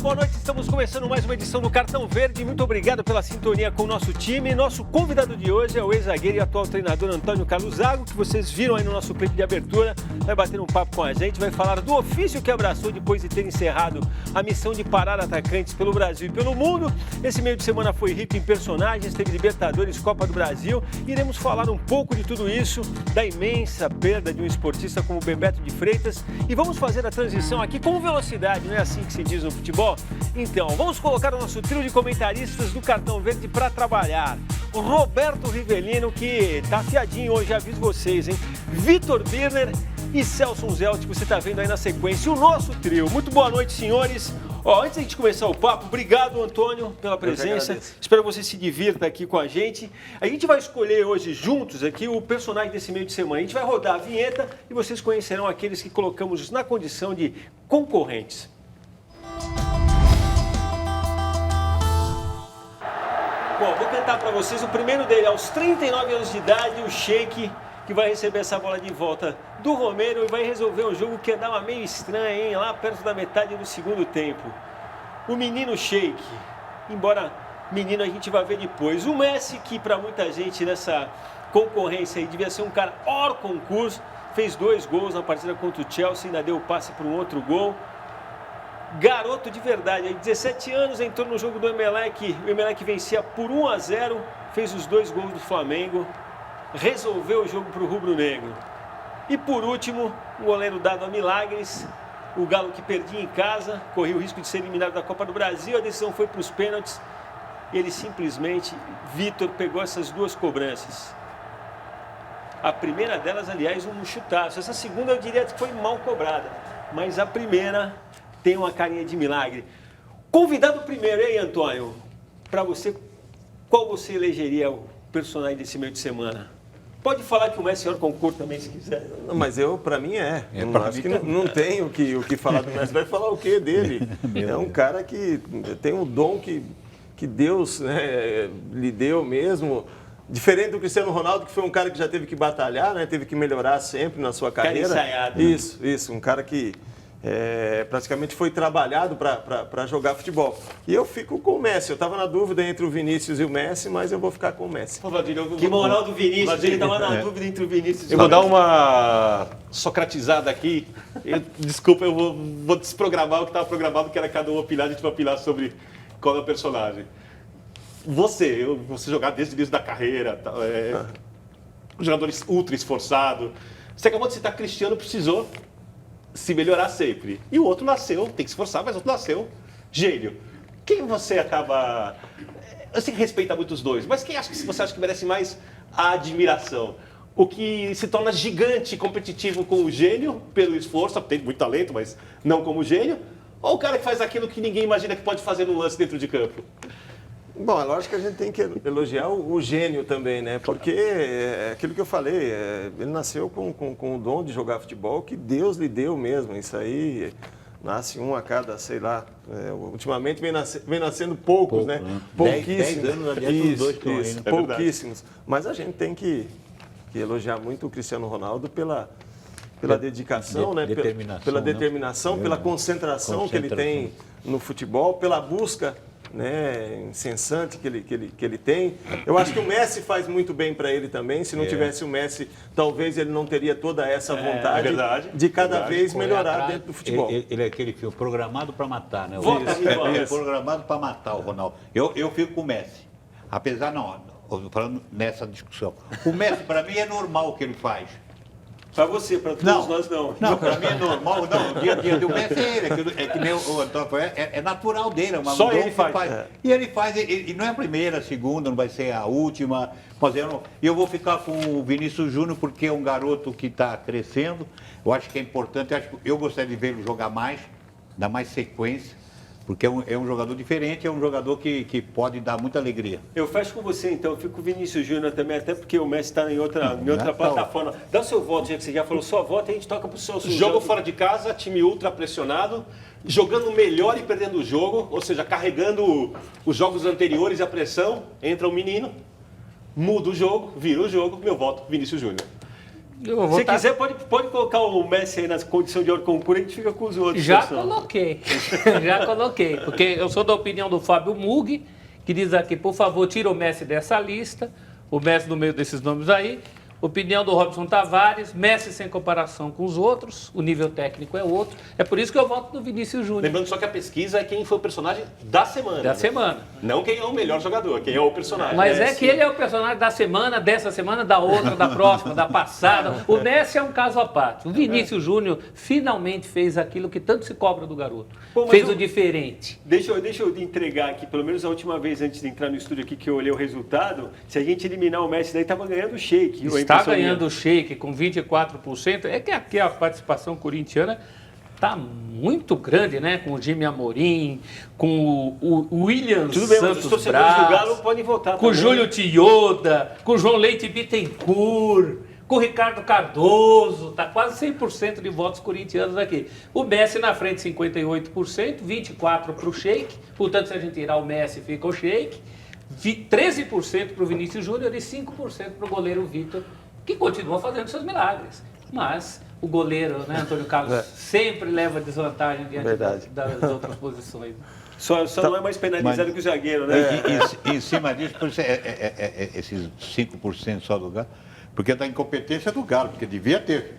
boa noite. Estamos começando mais uma edição do Cartão Verde. Muito obrigado pela sintonia com o nosso time. Nosso convidado de hoje é o ex-zagueiro e atual treinador Antônio Carlos Zago, que vocês viram aí no nosso clipe de abertura. Vai bater um papo com a gente, vai falar do ofício que abraçou depois de ter encerrado a missão de parar atacantes pelo Brasil e pelo mundo. Esse meio de semana foi rico em personagens, teve Libertadores, Copa do Brasil. Iremos falar um pouco de tudo isso, da imensa perda de um esportista como o Bebeto de Freitas. E vamos fazer a transição aqui com velocidade, não é assim que se diz no futebol? Então, vamos colocar o nosso trio de comentaristas do Cartão Verde para trabalhar. O Roberto Rivelino, que tá afiadinho hoje, aviso vocês, hein? Vitor Birner e Celso Zelt, que você tá vendo aí na sequência. O nosso trio. Muito boa noite, senhores. Ó, antes de começar o papo, obrigado, Antônio, pela presença. Espero que você se divirta aqui com a gente. A gente vai escolher hoje juntos aqui o personagem desse meio de semana. A gente vai rodar a vinheta e vocês conhecerão aqueles que colocamos na condição de concorrentes. Bom, vou cantar para vocês o primeiro dele, aos 39 anos de idade, o Sheik, que vai receber essa bola de volta do Romero e vai resolver um jogo que andava meio estranho, hein? Lá perto da metade do segundo tempo. O menino Sheik, embora menino a gente vai ver depois. O Messi, que para muita gente nessa concorrência aí devia ser um cara hors concurso, fez 2 gols na partida contra o Chelsea, ainda deu o passe para um outro gol. Garoto de verdade, aí 17 anos, entrou no jogo do Emelec, o Emelec vencia por 1-0, fez os 2 gols do Flamengo, resolveu o jogo para o rubro-negro. E por último, um goleiro dado a milagres, o Galo que perdia em casa, corria o risco de ser eliminado da Copa do Brasil, a decisão foi para os pênaltis, e ele simplesmente, Vitor, pegou essas 2 cobranças. A primeira delas, aliás, um chutaço, essa segunda eu diria que foi mal cobrada, mas a primeira tem uma carinha de milagre. Convidado primeiro, hein, Antônio? Para você, qual você elegeria o personagem desse meio de semana? Pode falar que o Messi é hors concurso também, se quiser. Não, mas para mim é. Acho que não tem o que falar do Messi. Vai falar o quê dele? É um cara que tem um dom que Deus, né, lhe deu mesmo. Diferente do Cristiano Ronaldo, que foi um cara que já teve que batalhar, né, teve que melhorar sempre na sua carreira. Cara ensaiado. Isso. Um cara que praticamente foi trabalhado para jogar futebol. E eu fico com o Messi. Eu estava na dúvida entre o Vinícius e o Messi, mas eu vou ficar com o Messi. Que moral do Vinícius, ele estava na dúvida entre o Vinícius e o Messi. Eu vou dar uma socratizada aqui. Desculpa, eu vou desprogramar o que estava programado, que era cada um opinar, a gente vai opinar sobre qual é o personagem. Você jogar desde o início da carreira, um jogador ultra esforçado. Você acabou de citar Cristiano, precisou se melhorar sempre. E o outro nasceu, tem que se esforçar, mas o outro nasceu gênio. Quem você acaba... Eu sei que respeita muito os dois, mas quem você acha que merece mais a admiração? O que se torna gigante e competitivo com o gênio, pelo esforço, tem muito talento, mas não como gênio? Ou o cara que faz aquilo que ninguém imagina que pode fazer no lance dentro de campo? Bom, é lógico que a gente tem que elogiar o gênio também, né? Porque é aquilo que eu falei, ele nasceu com o dom de jogar futebol que Deus lhe deu mesmo. Isso aí nasce um a cada, sei lá, ultimamente vem nascendo poucos, né? Pouquíssimos. 10 anos adiante, os dois estão aí, né? Pouquíssimos. Mas a gente tem que elogiar muito o Cristiano Ronaldo pela dedicação, né? Pela determinação, pela concentração que ele tem no futebol, pela busca, né, incessante que ele tem. Eu acho que o Messi faz muito bem para ele também. Se não tivesse o Messi, talvez ele não teria toda essa vontade de cada vez melhorar dentro do futebol. Ele é aquele filme Programado para Matar, né? Programado para matar o Ronaldo. Eu fico com o Messi. Apesar, falando nessa discussão. O Messi, para mim, é normal o que ele faz. Para você, para todos nós não. Não, para mim é normal. Não, o dia a dia do Messi é que nem o Antônio falou, é natural dele. É uma só ele faz. E ele faz, e não é a primeira, a segunda, não vai ser a última. Mas eu vou ficar com o Vinícius Júnior porque é um garoto que está crescendo. Eu acho que é importante, eu gostaria de vê-lo jogar mais, dar mais sequência. Porque é um jogador diferente, é um jogador que pode dar muita alegria. Eu fecho com você, então. Eu fico com o Vinícius Júnior também, até porque o Messi está em outra plataforma. Dá o seu voto, já que você já falou sua voto, e a gente toca para o seu Jogo fora de casa, time ultra pressionado, jogando melhor e perdendo o jogo, ou seja, carregando os jogos anteriores e a pressão. Entra o menino, muda o jogo, vira o jogo. Meu voto, Vinícius Júnior. Se quiser, pode colocar o Messi aí na condição de concurso, a gente fica com os outros. Já coloquei. Já coloquei. Porque eu sou da opinião do Fábio Mug, que diz aqui, por favor, tira o Messi dessa lista. O Messi no meio desses nomes aí. Opinião do Robson Tavares, Messi sem comparação com os outros, o nível técnico é outro. É por isso que eu voto no Vinícius Júnior. Lembrando só que a pesquisa é quem foi o personagem da semana. Da semana. Não quem é o melhor jogador, quem é o personagem. Mas é que ele é o personagem da semana, dessa semana, da outra, da próxima, da passada. O Messi é um caso à parte. O Vinícius Júnior finalmente fez aquilo que tanto se cobra do garoto. Fez o diferente. Deixa eu entregar aqui, pelo menos a última vez antes de entrar no estúdio aqui que eu olhei o resultado, se a gente eliminar o Messi daí, estava ganhando o Sheik. Está ganhando o Sheik com 24%. É que aqui a participação corintiana está muito grande, né? Com o Jimmy Amorim, com o William Tudo bem, Santos os torcedores Braz, do Galo podem votar com o também. Júlio Tioda, com o João Leite Bittencourt, com o Ricardo Cardoso. Está quase 100% de votos corintianos aqui. O Messi na frente, 58%, 24% para o Sheik. Portanto, se a gente tirar o Messi, fica o Sheik. 13% para o Vinícius Júnior e 5% para o goleiro Vitor, que continua fazendo seus milagres. Mas o goleiro, né, Antônio Carlos, sempre leva desvantagem diante das outras posições. Só não é mais penalizado que o zagueiro, né? Em cima disso, por isso esses 5% só do Galo, porque da incompetência do Galo, porque devia ter.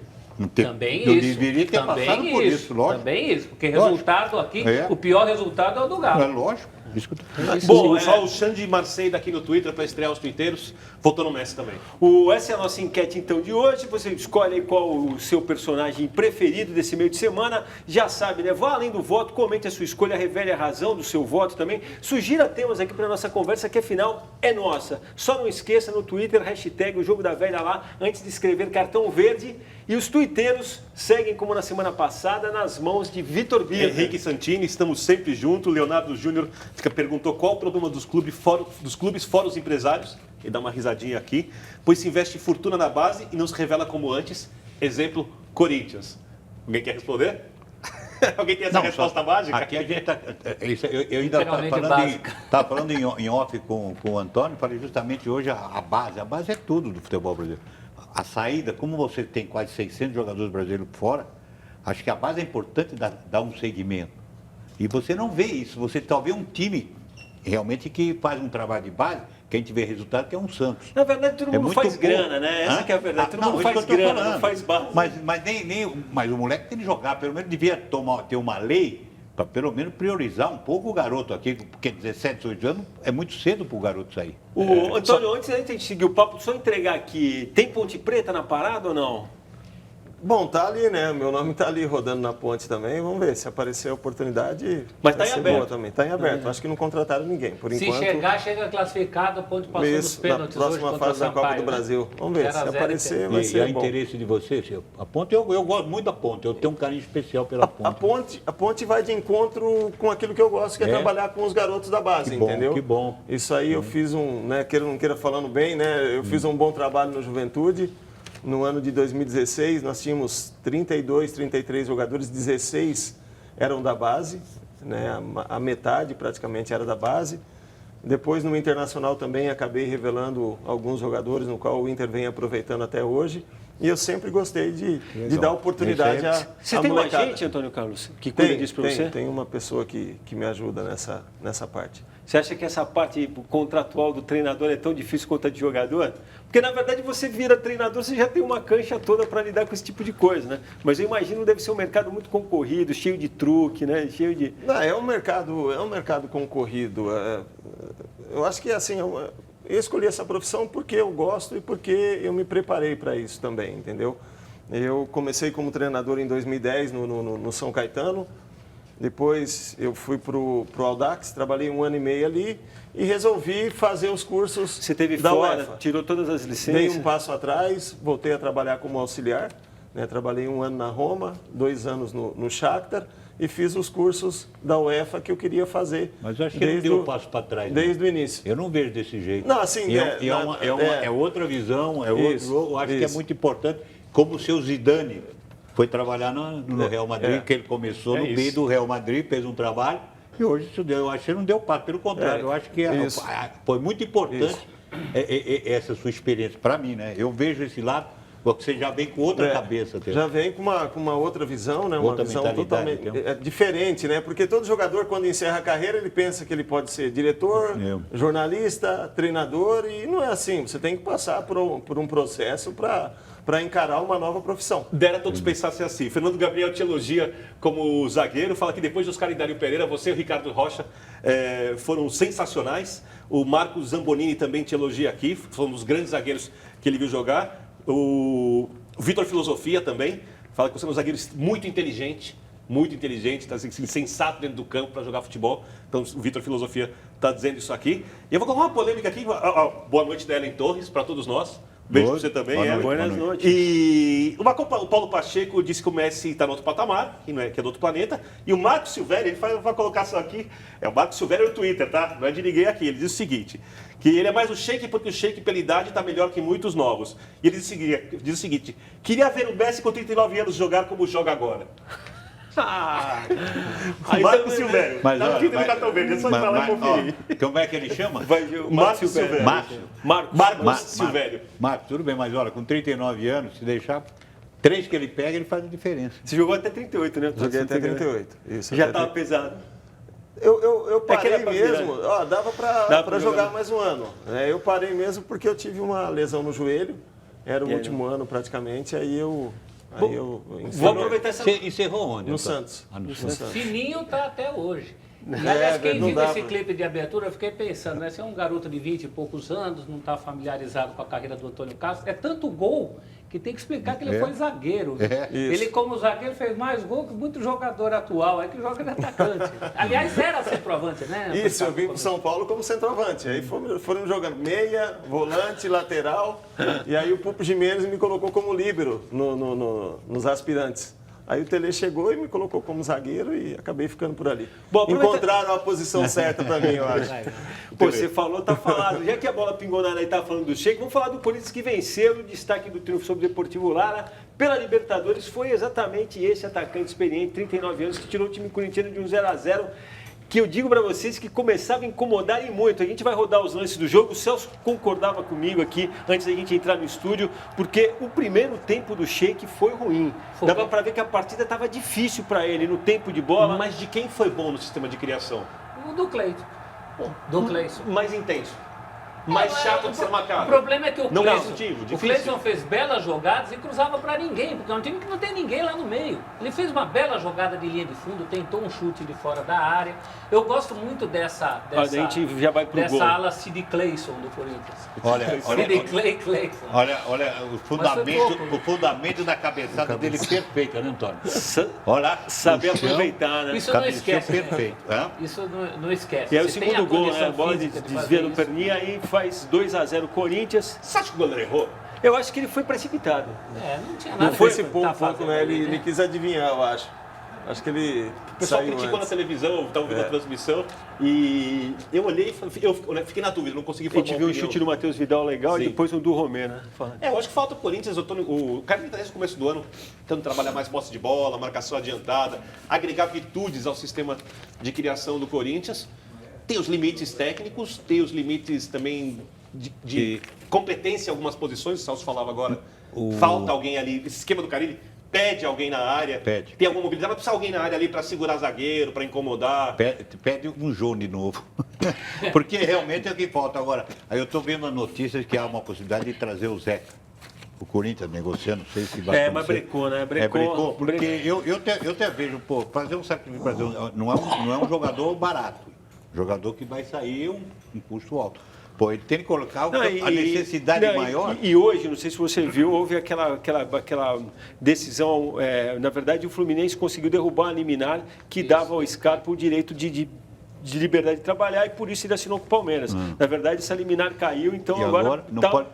Também não isso. deveria ter também passado por isso, lógico. Também isso, porque resultado aqui, o pior resultado é o do Galo. É lógico. Bom, só o Xande Marcei daqui no Twitter para estrear os tuiteiros, votou no Messi também. Essa é a nossa enquete então de hoje. Você escolhe aí qual o seu personagem preferido desse meio de semana. Já sabe, né? Vá além do voto, comente a sua escolha, revele a razão do seu voto também. Sugira temas aqui para nossa conversa, que afinal é nossa. Só não esqueça no Twitter, hashtag o Jogo da Velha lá, antes de escrever cartão verde. E os tuiteiros seguem, como na semana passada, nas mãos de Vitor Birra. Henrique Santini, estamos sempre juntos. Leonardo Júnior perguntou qual o problema dos clubes fora os empresários. E dá uma risadinha aqui. Pois se investe fortuna na base e não se revela como antes. Exemplo, Corinthians. Alguém quer responder? Alguém tem essa resposta mágica? Aqui a gente está... Eu ainda estava falando em off com o Antônio, falei justamente hoje a base é tudo do futebol brasileiro. A saída, como você tem quase 600 jogadores brasileiros fora, acho que a base é importante dar um segmento. E você não vê isso, você talvez um time realmente que faz um trabalho de base, que a gente vê resultado, que é um Santos. Na verdade, todo mundo faz grana, né? Essa que é a verdade. Todo mundo faz grana, não faz base. Mas o moleque tem que jogar, pelo menos devia ter uma lei para pelo menos priorizar um pouco o garoto aqui, porque 17, 18 anos é muito cedo para o garoto sair. Antônio, antes da gente seguir o papo, só entregar aqui, tem Ponte Preta na parada ou não? Bom, tá ali, né? Meu nome tá ali rodando na ponte também. Vamos ver se aparecer a oportunidade. Mas tá em aberto também. Tá em aberto. Acho que não contrataram ninguém. Por se enquanto. chega classificado, pode passar nos pênaltis. Na próxima fase da Copa do Brasil. Vamos ver. Se aparecer, vai ser. E bom. Interesse de vocês? A ponte, eu gosto muito da ponte. Eu tenho um carinho especial pela ponte. A ponte vai de encontro com aquilo que eu gosto, que é trabalhar com os garotos da base, entendeu? Que bom. Isso aí eu fiz né? Não queira falando bem, né? Eu fiz um bom trabalho no Juventude. No ano de 2016, nós tínhamos 32, 33 jogadores, 16 eram da base, né? A metade praticamente era da base. Depois, no Internacional também, acabei revelando alguns jogadores, no qual o Inter vem aproveitando até hoje. E eu sempre gostei de dar oportunidade à Você tem um molecada. agente, Antônio Carlos, que cuida disso para você? Tem uma pessoa que me ajuda nessa parte. Você acha que essa parte contratual do treinador é tão difícil quanto a de jogador? Porque, na verdade, você vira treinador, você já tem uma cancha toda para lidar com esse tipo de coisa, né? Mas eu imagino que deve ser um mercado muito concorrido, cheio de truque, né? Cheio de... Não, é um mercado concorrido. Eu acho que, assim, eu escolhi essa profissão porque eu gosto e porque eu me preparei para isso também, entendeu? Eu comecei como treinador em 2010 no São Caetano. Depois eu fui para o Audax, trabalhei 1 ano e meio ali e resolvi fazer os cursos Você teve da fora, UEFA. tirou todas as licenças? Dei um passo atrás, voltei a trabalhar como auxiliar. Né? Trabalhei 1 ano na Roma, 2 anos no Shakhtar e fiz os cursos da UEFA que eu queria fazer. Mas eu acho que não deu um passo para trás. Desde o início. Eu não vejo desse jeito. Não, assim, é outra visão, eu acho que é muito importante. Como o seu Zidane foi trabalhar no Real Madrid, que ele começou no meio do Real Madrid, fez um trabalho, e hoje eu acho que não deu passo. Pelo contrário, eu acho que foi muito importante essa sua experiência, para mim, né? Eu vejo esse lado Você já vem com outra cabeça. Já vem com uma outra visão, né? Uma Outra visão mentalidade, totalmente diferente, né? Porque todo jogador, quando encerra a carreira, ele pensa que ele pode ser diretor, jornalista, treinador, e não é assim. Você tem que passar por um processo para encarar uma nova profissão. Dera todos pensassem assim. Fernando Gabriel te elogia como zagueiro, fala que depois de Oscar e Dário Pereira, você e o Ricardo Rocha foram sensacionais. O Marcos Zambolini também te elogia aqui, foi um dos grandes zagueiros que ele viu jogar. O Vitor Filosofia também, fala que você é um zagueiro muito inteligente, tá assim, sensato dentro do campo para jogar futebol. Então o Vitor Filosofia está dizendo isso aqui. E eu vou colocar uma polêmica aqui. Boa noite da Ellen Torres para todos nós. Beijo para você também. Boas noites. E o Paulo Pacheco disse que o Messi está no outro patamar, que é do outro planeta. E o Marcos Silvério, ele vai colocar só aqui, o Marcos Silvério no Twitter, tá? Não é de ninguém aqui. Ele diz o seguinte, que ele é mais o Sheik porque o Sheik, pela idade, está melhor que muitos novos. E ele diz o seguinte, queria ver o Messi com 39 anos jogar como joga agora. Marcos Silvério. Mas, tá no Twitter do Cartão Verde, é só ir pra lá e conferir. Como é que ele chama? Marcos Silvério. Marcos Silvério. Marcos, tudo bem, mas olha, com 39 anos, se deixar 3 que ele pega, ele faz a diferença. Você jogou até 38, né? Joguei até 38. Isso, já estava pesado. Eu parei era pra mesmo, dava para jogar mais um ano. Eu parei mesmo porque eu tive uma lesão no joelho, era o último ano praticamente, aí eu vou aproveitar essa... Você encerrou onde? No Santos. No Santos. Fininho tá até hoje. E, aliás, quem viu esse clipe de abertura, eu fiquei pensando, né? Você é um garoto de 20 e poucos anos, não está familiarizado com a carreira do Antônio Carlos. É tanto gol que tem que explicar que ele foi zagueiro. Ele, como zagueiro, fez mais gol que muito jogador atual, que joga de atacante. Aliás, era centroavante, né? Isso, eu vim para São Paulo como centroavante. Aí foram jogando meia, volante, lateral. E aí o Pupo Gimenez me colocou como líbero nos aspirantes. Aí o Tele chegou e me colocou como zagueiro e acabei ficando por ali. Bom, encontraram a posição certa para mim, eu acho. Pô, você falou, tá falado. Já que a bola pingou na área e tá falando do Sheik, vamos falar do Corinthians que venceu. O destaque do triunfo sobre o Deportivo Lara pela Libertadores foi exatamente esse atacante experiente, 39 anos, que tirou o time corintiano de um 0-0. Que eu digo para vocês que começava a incomodar e muito. A gente vai rodar os lances do jogo. O Celso concordava comigo aqui, antes da gente entrar no estúdio, porque o primeiro tempo do Sheik foi ruim. Dava para ver que a partida estava difícil para ele no tempo de bola. Mas de quem foi bom no sistema de criação? O do Cleiton. Do Cleiton. Mais intenso. Mais chato de ser marcado. O problema é que o Difícil. Cleiton fez belas jogadas e cruzava para ninguém, porque é um time que não tem ninguém lá no meio. Ele fez uma bela jogada de linha de fundo, tentou um chute de fora da área. Eu gosto muito dessa a gente já vai pro gol. ala Sid Clayson do Corinthians. Olha o fundamento da cabeçada dele perfeito, né, Antônio? Olha, saber aproveitar, né? Isso não esquece. Perfeito. Isso não esquece. E aí o segundo gol, né? A bola desvia no perninha, aí faz 2-0 Corinthians. Você acha que o goleiro errou? Eu acho que ele foi precipitado. Não tinha nada. Não foi esse pouco, né? Ele quis adivinhar, eu acho. Acho que ele O pessoal criticou na televisão, eu estava vendo a transmissão, e eu olhei e eu fiquei na dúvida, não consegui formar A gente viu o chute do Matheus Vidal legal. Sim. E depois um do Romê, né? Eu acho que falta o Corinthians, o cara que desde o começo do ano tentando trabalhar mais posse de bola, marcação adiantada, agregar virtudes ao sistema de criação do Corinthians. Tem os limites técnicos, tem os limites também de competência em algumas posições, o Celso falava agora. Falta alguém ali, esse esquema do Carille pede alguém na área, tem alguma mobilidade, mas precisa alguém na área ali para segurar zagueiro, para incomodar. Pede um João de novo. Porque realmente é o que falta. Agora, aí eu estou vendo as notícias que há uma possibilidade de trazer o Zeca. O Corinthians negociando, não sei se vai acontecer. Mas brecou, né? Brecou, porque eu até vejo, fazer um sacrifício, não é um jogador barato. Jogador que vai sair um custo alto. Ele tem que colocar a necessidade maior. E hoje, não sei se você viu, houve aquela decisão. Na verdade, o Fluminense conseguiu derrubar a liminar que dava ao Scarpa o direito de liberdade de trabalhar e por isso ele assinou com o Palmeiras. Na verdade, essa liminar caiu, então agora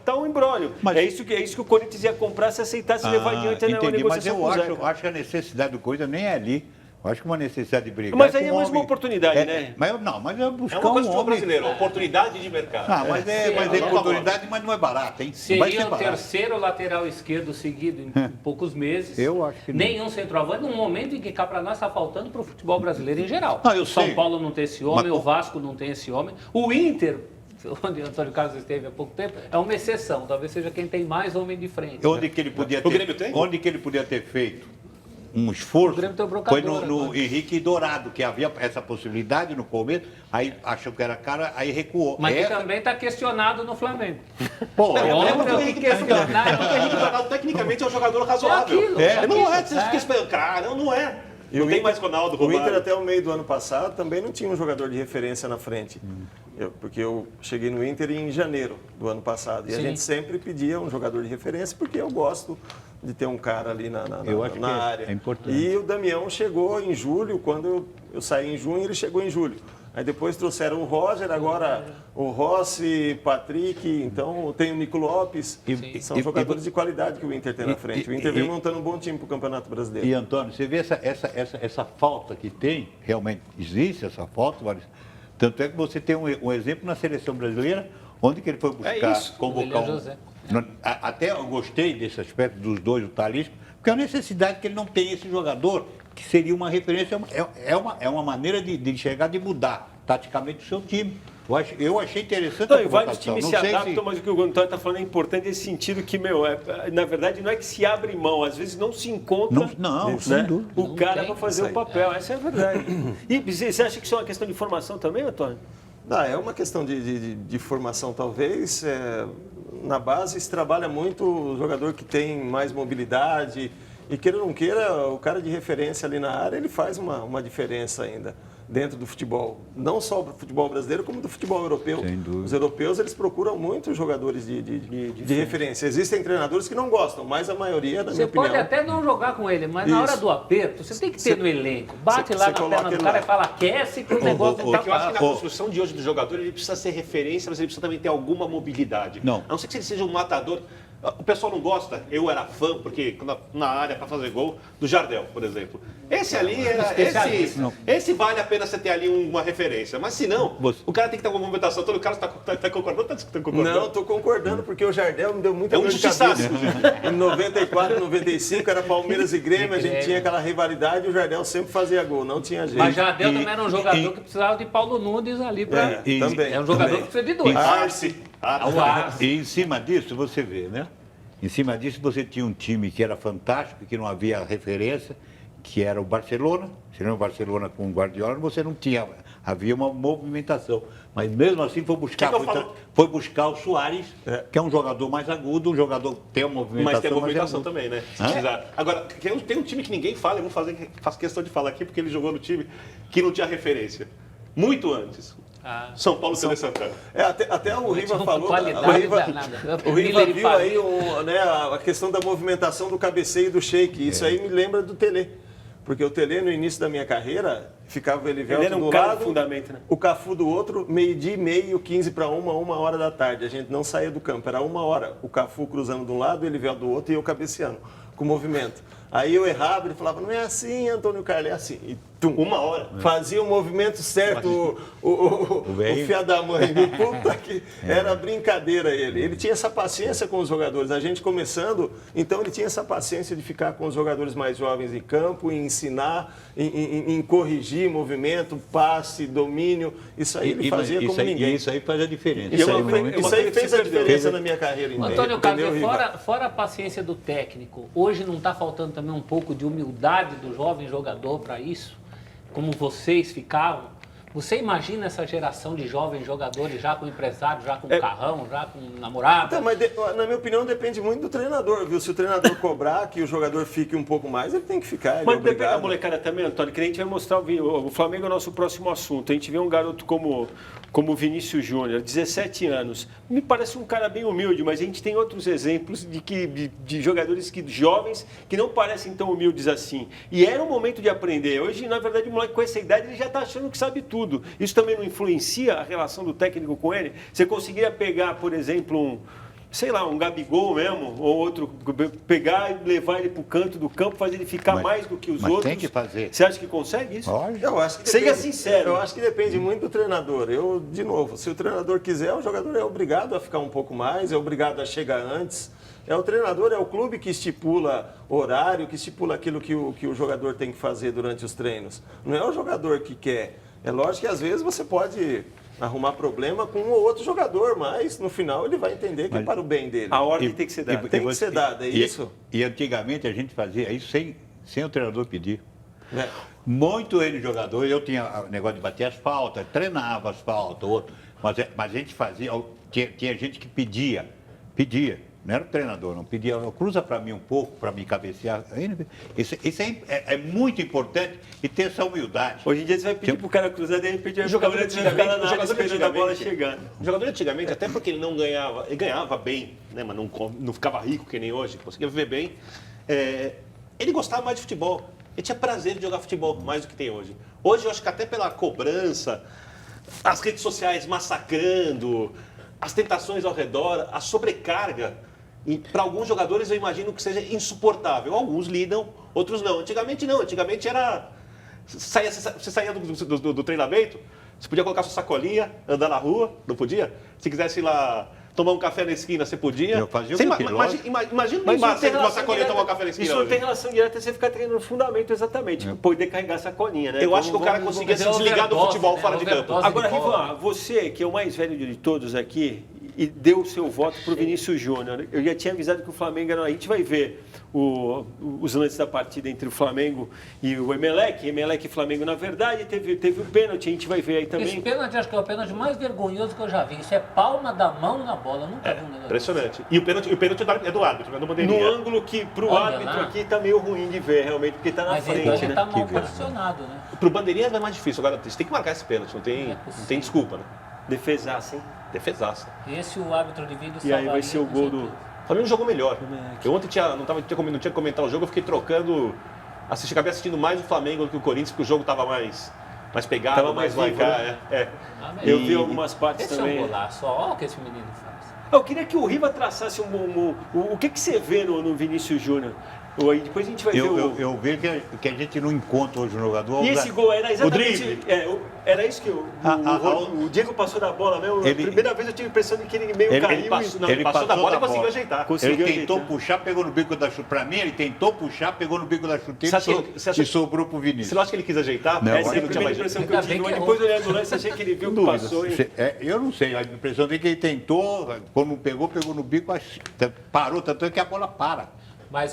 tá um embrólio. Mas é isso que o Corinthians ia comprar se aceitasse levar adiante a negociação. Mas eu acho que a necessidade do Corinthians nem é ali. Eu acho que uma necessidade de brigar. Mas aí é mais uma oportunidade, né? Mas é buscar uma coisa um homem brasileiro, oportunidade de mercado. Mas é oportunidade, mas não é barato, hein? Seria o terceiro lateral esquerdo seguido em poucos meses. Eu acho que não. Nenhum centroavante, num momento em que cá para nós está faltando para o futebol brasileiro em geral. Não, eu o São sei. Paulo não tem esse homem, o Vasco não tem esse homem. O Inter onde o Antônio Carlos esteve há pouco tempo, é uma exceção. Talvez seja quem tem mais homem de frente. Onde que ele podia ter, O Grêmio tem? Onde que ele podia ter feito um esforço O Grêmio tem o brocador foi no agora. Henrique Dourado, que havia essa possibilidade no começo, aí achou que era cara, aí recuou. Mas que também está questionado no Flamengo. Pô, É óbvio porque o Henrique questionar. Porque o Henrique Dourado tecnicamente é um jogador razoável. Não é, você fica esperando, cara, não é. E Não o tem Inter- mais Ronaldo, O Romário. Inter até o meio do ano passado também não tinha um jogador de referência na frente. Porque eu cheguei no Inter em janeiro do ano passado. E a Sim. gente sempre pedia um jogador de referência porque eu gosto de ter um cara ali Eu acho que na área. é importante. E o Damião chegou em julho, quando eu saí em junho, ele chegou em julho. Aí depois trouxeram o Roger, agora o Rossi, Patrick, então tem o Nico Lopes. São jogadores de qualidade que o Inter tem na frente. O Inter vem montando um bom time para o Campeonato Brasileiro. E Antônio, você vê essa falta que tem, realmente existe essa falta, Maurício. Tanto é que você tem um exemplo na seleção brasileira, onde que ele foi buscar, isso. convocar William José. Até eu gostei desse aspecto dos dois, o Talisca, porque é a necessidade que ele não tem esse jogador, que seria uma referência, é uma maneira de enxergar, de mudar taticamente o seu time. Eu achei interessante Não, a e vários convocação. times Não se sei adaptam, mas o que o Antônio está falando é importante nesse sentido que, na verdade, não é que se abre mão, às vezes não se encontra Não, sem dúvida. o cara tem. para fazer o papel. Essa é a verdade. E você acha que isso é uma questão de formação também, Antônio? É uma questão de formação, talvez. Na base se trabalha muito o jogador que tem mais mobilidade. E queira ou não queira, o cara de referência ali na área, ele faz uma diferença ainda dentro do futebol. Não só do futebol brasileiro, como do futebol europeu. Sem dúvida. Os europeus, eles procuram muito jogadores de referência. Existem treinadores que não gostam, mas a maioria, na minha Você opinião... pode até não jogar com ele, mas na hora Isso. do aperto, você tem que ter no elenco. Bate você lá na coloca perna do ele cara lá. e fala, aquece que o negócio não É que eu acho tá que na construção de hoje do jogador ele precisa ser referência, mas ele precisa também ter alguma mobilidade. Não. A não ser que ele seja um matador. O pessoal não gosta, eu era fã, porque na área para fazer gol, do Jardel, por exemplo. Esse ali esse vale a pena você ter ali uma referência. Mas se não, o cara tem que ter uma movimentação. Todo cara está concordando ou está concordando? Não, estou concordando, porque o Jardel me deu muita É um dor de injustiçado, cabeça. Em 94, 95, era Palmeiras e Grêmio, a gente tinha aquela rivalidade e o Jardel sempre fazia gol, não tinha jeito. Mas Jardel também era um jogador que precisava de Paulo Nunes ali para... Também. É um jogador que precisa de dois. Arce. O Arce. E em cima disso, você vê, né? Em cima disso, você tinha um time que era fantástico, que não havia referência, que era o Barcelona. Se não o Barcelona com o Guardiola, você não tinha, havia uma movimentação. Mas mesmo assim foi buscar o Suárez, que é um jogador mais agudo, um jogador que tem uma movimentação. Mas tem movimentação mais também, né? Se precisar. Agora, tem um time que ninguém fala, eu faço questão de falar aqui, porque ele jogou no time que não tinha referência. Muito antes. São Paulo Tele Santana. Até o Riva falou. Qualidade danada. O Riva viu aí a questão da movimentação do cabeceio e do shake. Isso aí me lembra do Tele. Porque o Tele, no início da minha carreira, ficava o Elivelto Ele era um do cara lado, de fundamento, né? o Cafu do outro, meio-dia e meio, 15 para 1 da tarde. A gente não saía do campo, era 1 hora. O Cafu cruzando de um lado, o Elivelto do outro e eu cabeceando, com movimento. Aí eu errava, ele falava, não é assim, Antônio Carlos, é assim. E tum, 1 hora. Fazia o movimento certo, o fia da mãe. Puta que era brincadeira ele. Ele tinha essa paciência com os jogadores. A gente começando, então ele tinha essa paciência de ficar com os jogadores mais jovens em campo, em ensinar, em corrigir movimento, passe, domínio. Isso aí ele fazia como ninguém. Isso aí faz a diferença. Isso aí fez a diferença na minha carreira. Antônio Carlos, Entendeu, Riva? fora a paciência do técnico, hoje não está faltando também um pouco de humildade do jovem jogador para isso? Como vocês ficavam? Você imagina essa geração de jovens jogadores já com empresário, já com carrão, já com namorado? Então, mas na minha opinião depende muito do treinador, viu? Se o treinador cobrar que o jogador fique um pouco mais, ele tem que ficar. Mas depende da molecada também, Antônio, que a gente vai mostrar o Flamengo é o nosso próximo assunto. A gente vê um garoto como o Vinícius Júnior, 17 anos. Me parece um cara bem humilde, mas a gente tem outros exemplos de jogadores jovens que não parecem tão humildes assim. E era um momento de aprender. Hoje, na verdade, o moleque com essa idade ele já está achando que sabe tudo. Isso também não influencia a relação do técnico com ele? Você conseguiria pegar, por exemplo, um Gabigol mesmo, ou outro, pegar e levar ele para o canto do campo, fazer ele ficar mais do que os outros? Tem que fazer. Você acha que consegue isso? Eu acho que Seja sincero. Eu acho que depende muito do treinador. De novo, se o treinador quiser, o jogador é obrigado a ficar um pouco mais, é obrigado a chegar antes. É o treinador, é o clube que estipula horário, que estipula aquilo que o jogador tem que fazer durante os treinos. Não é o jogador que quer. É lógico que às vezes você pode arrumar problema com um ou outro jogador, mas no final ele vai entender que é para o bem dele. A ordem tem que ser dada. Tem que ser dada, é isso? E antigamente a gente fazia isso sem o treinador pedir. É. Muito ele jogador, eu tinha negócio de bater as faltas, treinava as faltas, outro, mas a gente fazia, tinha gente que pedia, não era o treinador, não pedia, cruza para mim um pouco, para me cabecear. Isso é muito importante e ter essa humildade. Hoje em dia você vai pedir pro cara cruzar, de repente o jogador esperando a bola chegar. O jogador antigamente, até porque ele não ganhava, ele ganhava bem, né, mas não ficava rico que nem hoje, conseguia viver bem, ele gostava mais de futebol. Ele tinha prazer de jogar futebol, mais do que tem hoje. Hoje eu acho que até pela cobrança, as redes sociais massacrando, as tentações ao redor, a sobrecarga, e para alguns jogadores eu imagino que seja insuportável. Alguns lidam, outros não. Antigamente não, antigamente era... Você saía do treinamento, você podia colocar sua sacolinha, andar na rua, não podia? Se quisesse ir lá tomar um café na esquina, você podia? Eu fazia Imagina o Neymar saindo com uma sacolinha tomar um café na esquina. Isso não tem relação direta, você ficar treinando fundamento exatamente, poder carregar a sacolinha, né? Eu acho que o cara conseguia se desligar do futebol fora de campo. Agora, Rivan, você, que é o mais velho de todos aqui, e deu o seu voto para o Vinícius Júnior. Eu já tinha avisado que o Flamengo era... A gente vai ver os lances da partida entre o Flamengo e o Emelec. Emelec e Flamengo, na verdade, teve o pênalti. A gente vai ver aí também. Esse pênalti, acho que é o pênalti mais vergonhoso que eu já vi. Isso é palma da mão na bola. Eu nunca vi um negócio. Impressionante. E o pênalti é do árbitro, não é do bandeirinha. No ângulo que, para o árbitro aqui, está meio ruim de ver, realmente, porque está na frente. Mas ele está mal posicionado, né? Para o bandeirinha é mais difícil. Agora, você tem que marcar esse pênalti, não tem desculpa, né? Defesaça, hein? Defesaça. Esse o árbitro de vídeo E aí vai ser o gol do... O Flamengo jogou melhor. Eu ontem não tinha comentado o jogo, eu fiquei trocando... Acabei assistindo mais o Flamengo do que o Corinthians, porque o jogo estava mais pegado, tava mais vivo, né? Eu vi algumas partes esse também. É um golaço, olha o que esse menino faz. Eu queria que o Riva traçasse o que você vê no Vinícius Júnior. Depois a gente vai ver Eu vejo que a gente não encontra hoje o jogador. E esse gol era exatamente... O drible. Era isso que o Diego passou da bola mesmo. Primeira vez eu tive a impressão de que ele meio caiu. Ele passou da bola e conseguiu ajeitar. Ele tentou puxar, pegou no bico da chuteira. Para mim, ele tentou puxar, pegou no bico da chuteira e sobrou pro Vinícius. Você não acha que ele quis ajeitar? Não, essa é a primeira impressão que eu tive. Depois olhando o lance, achei que ele viu que passou. Eu não sei, a impressão de que ele tentou, quando pegou no bico, parou, tanto é que a bola para. Mas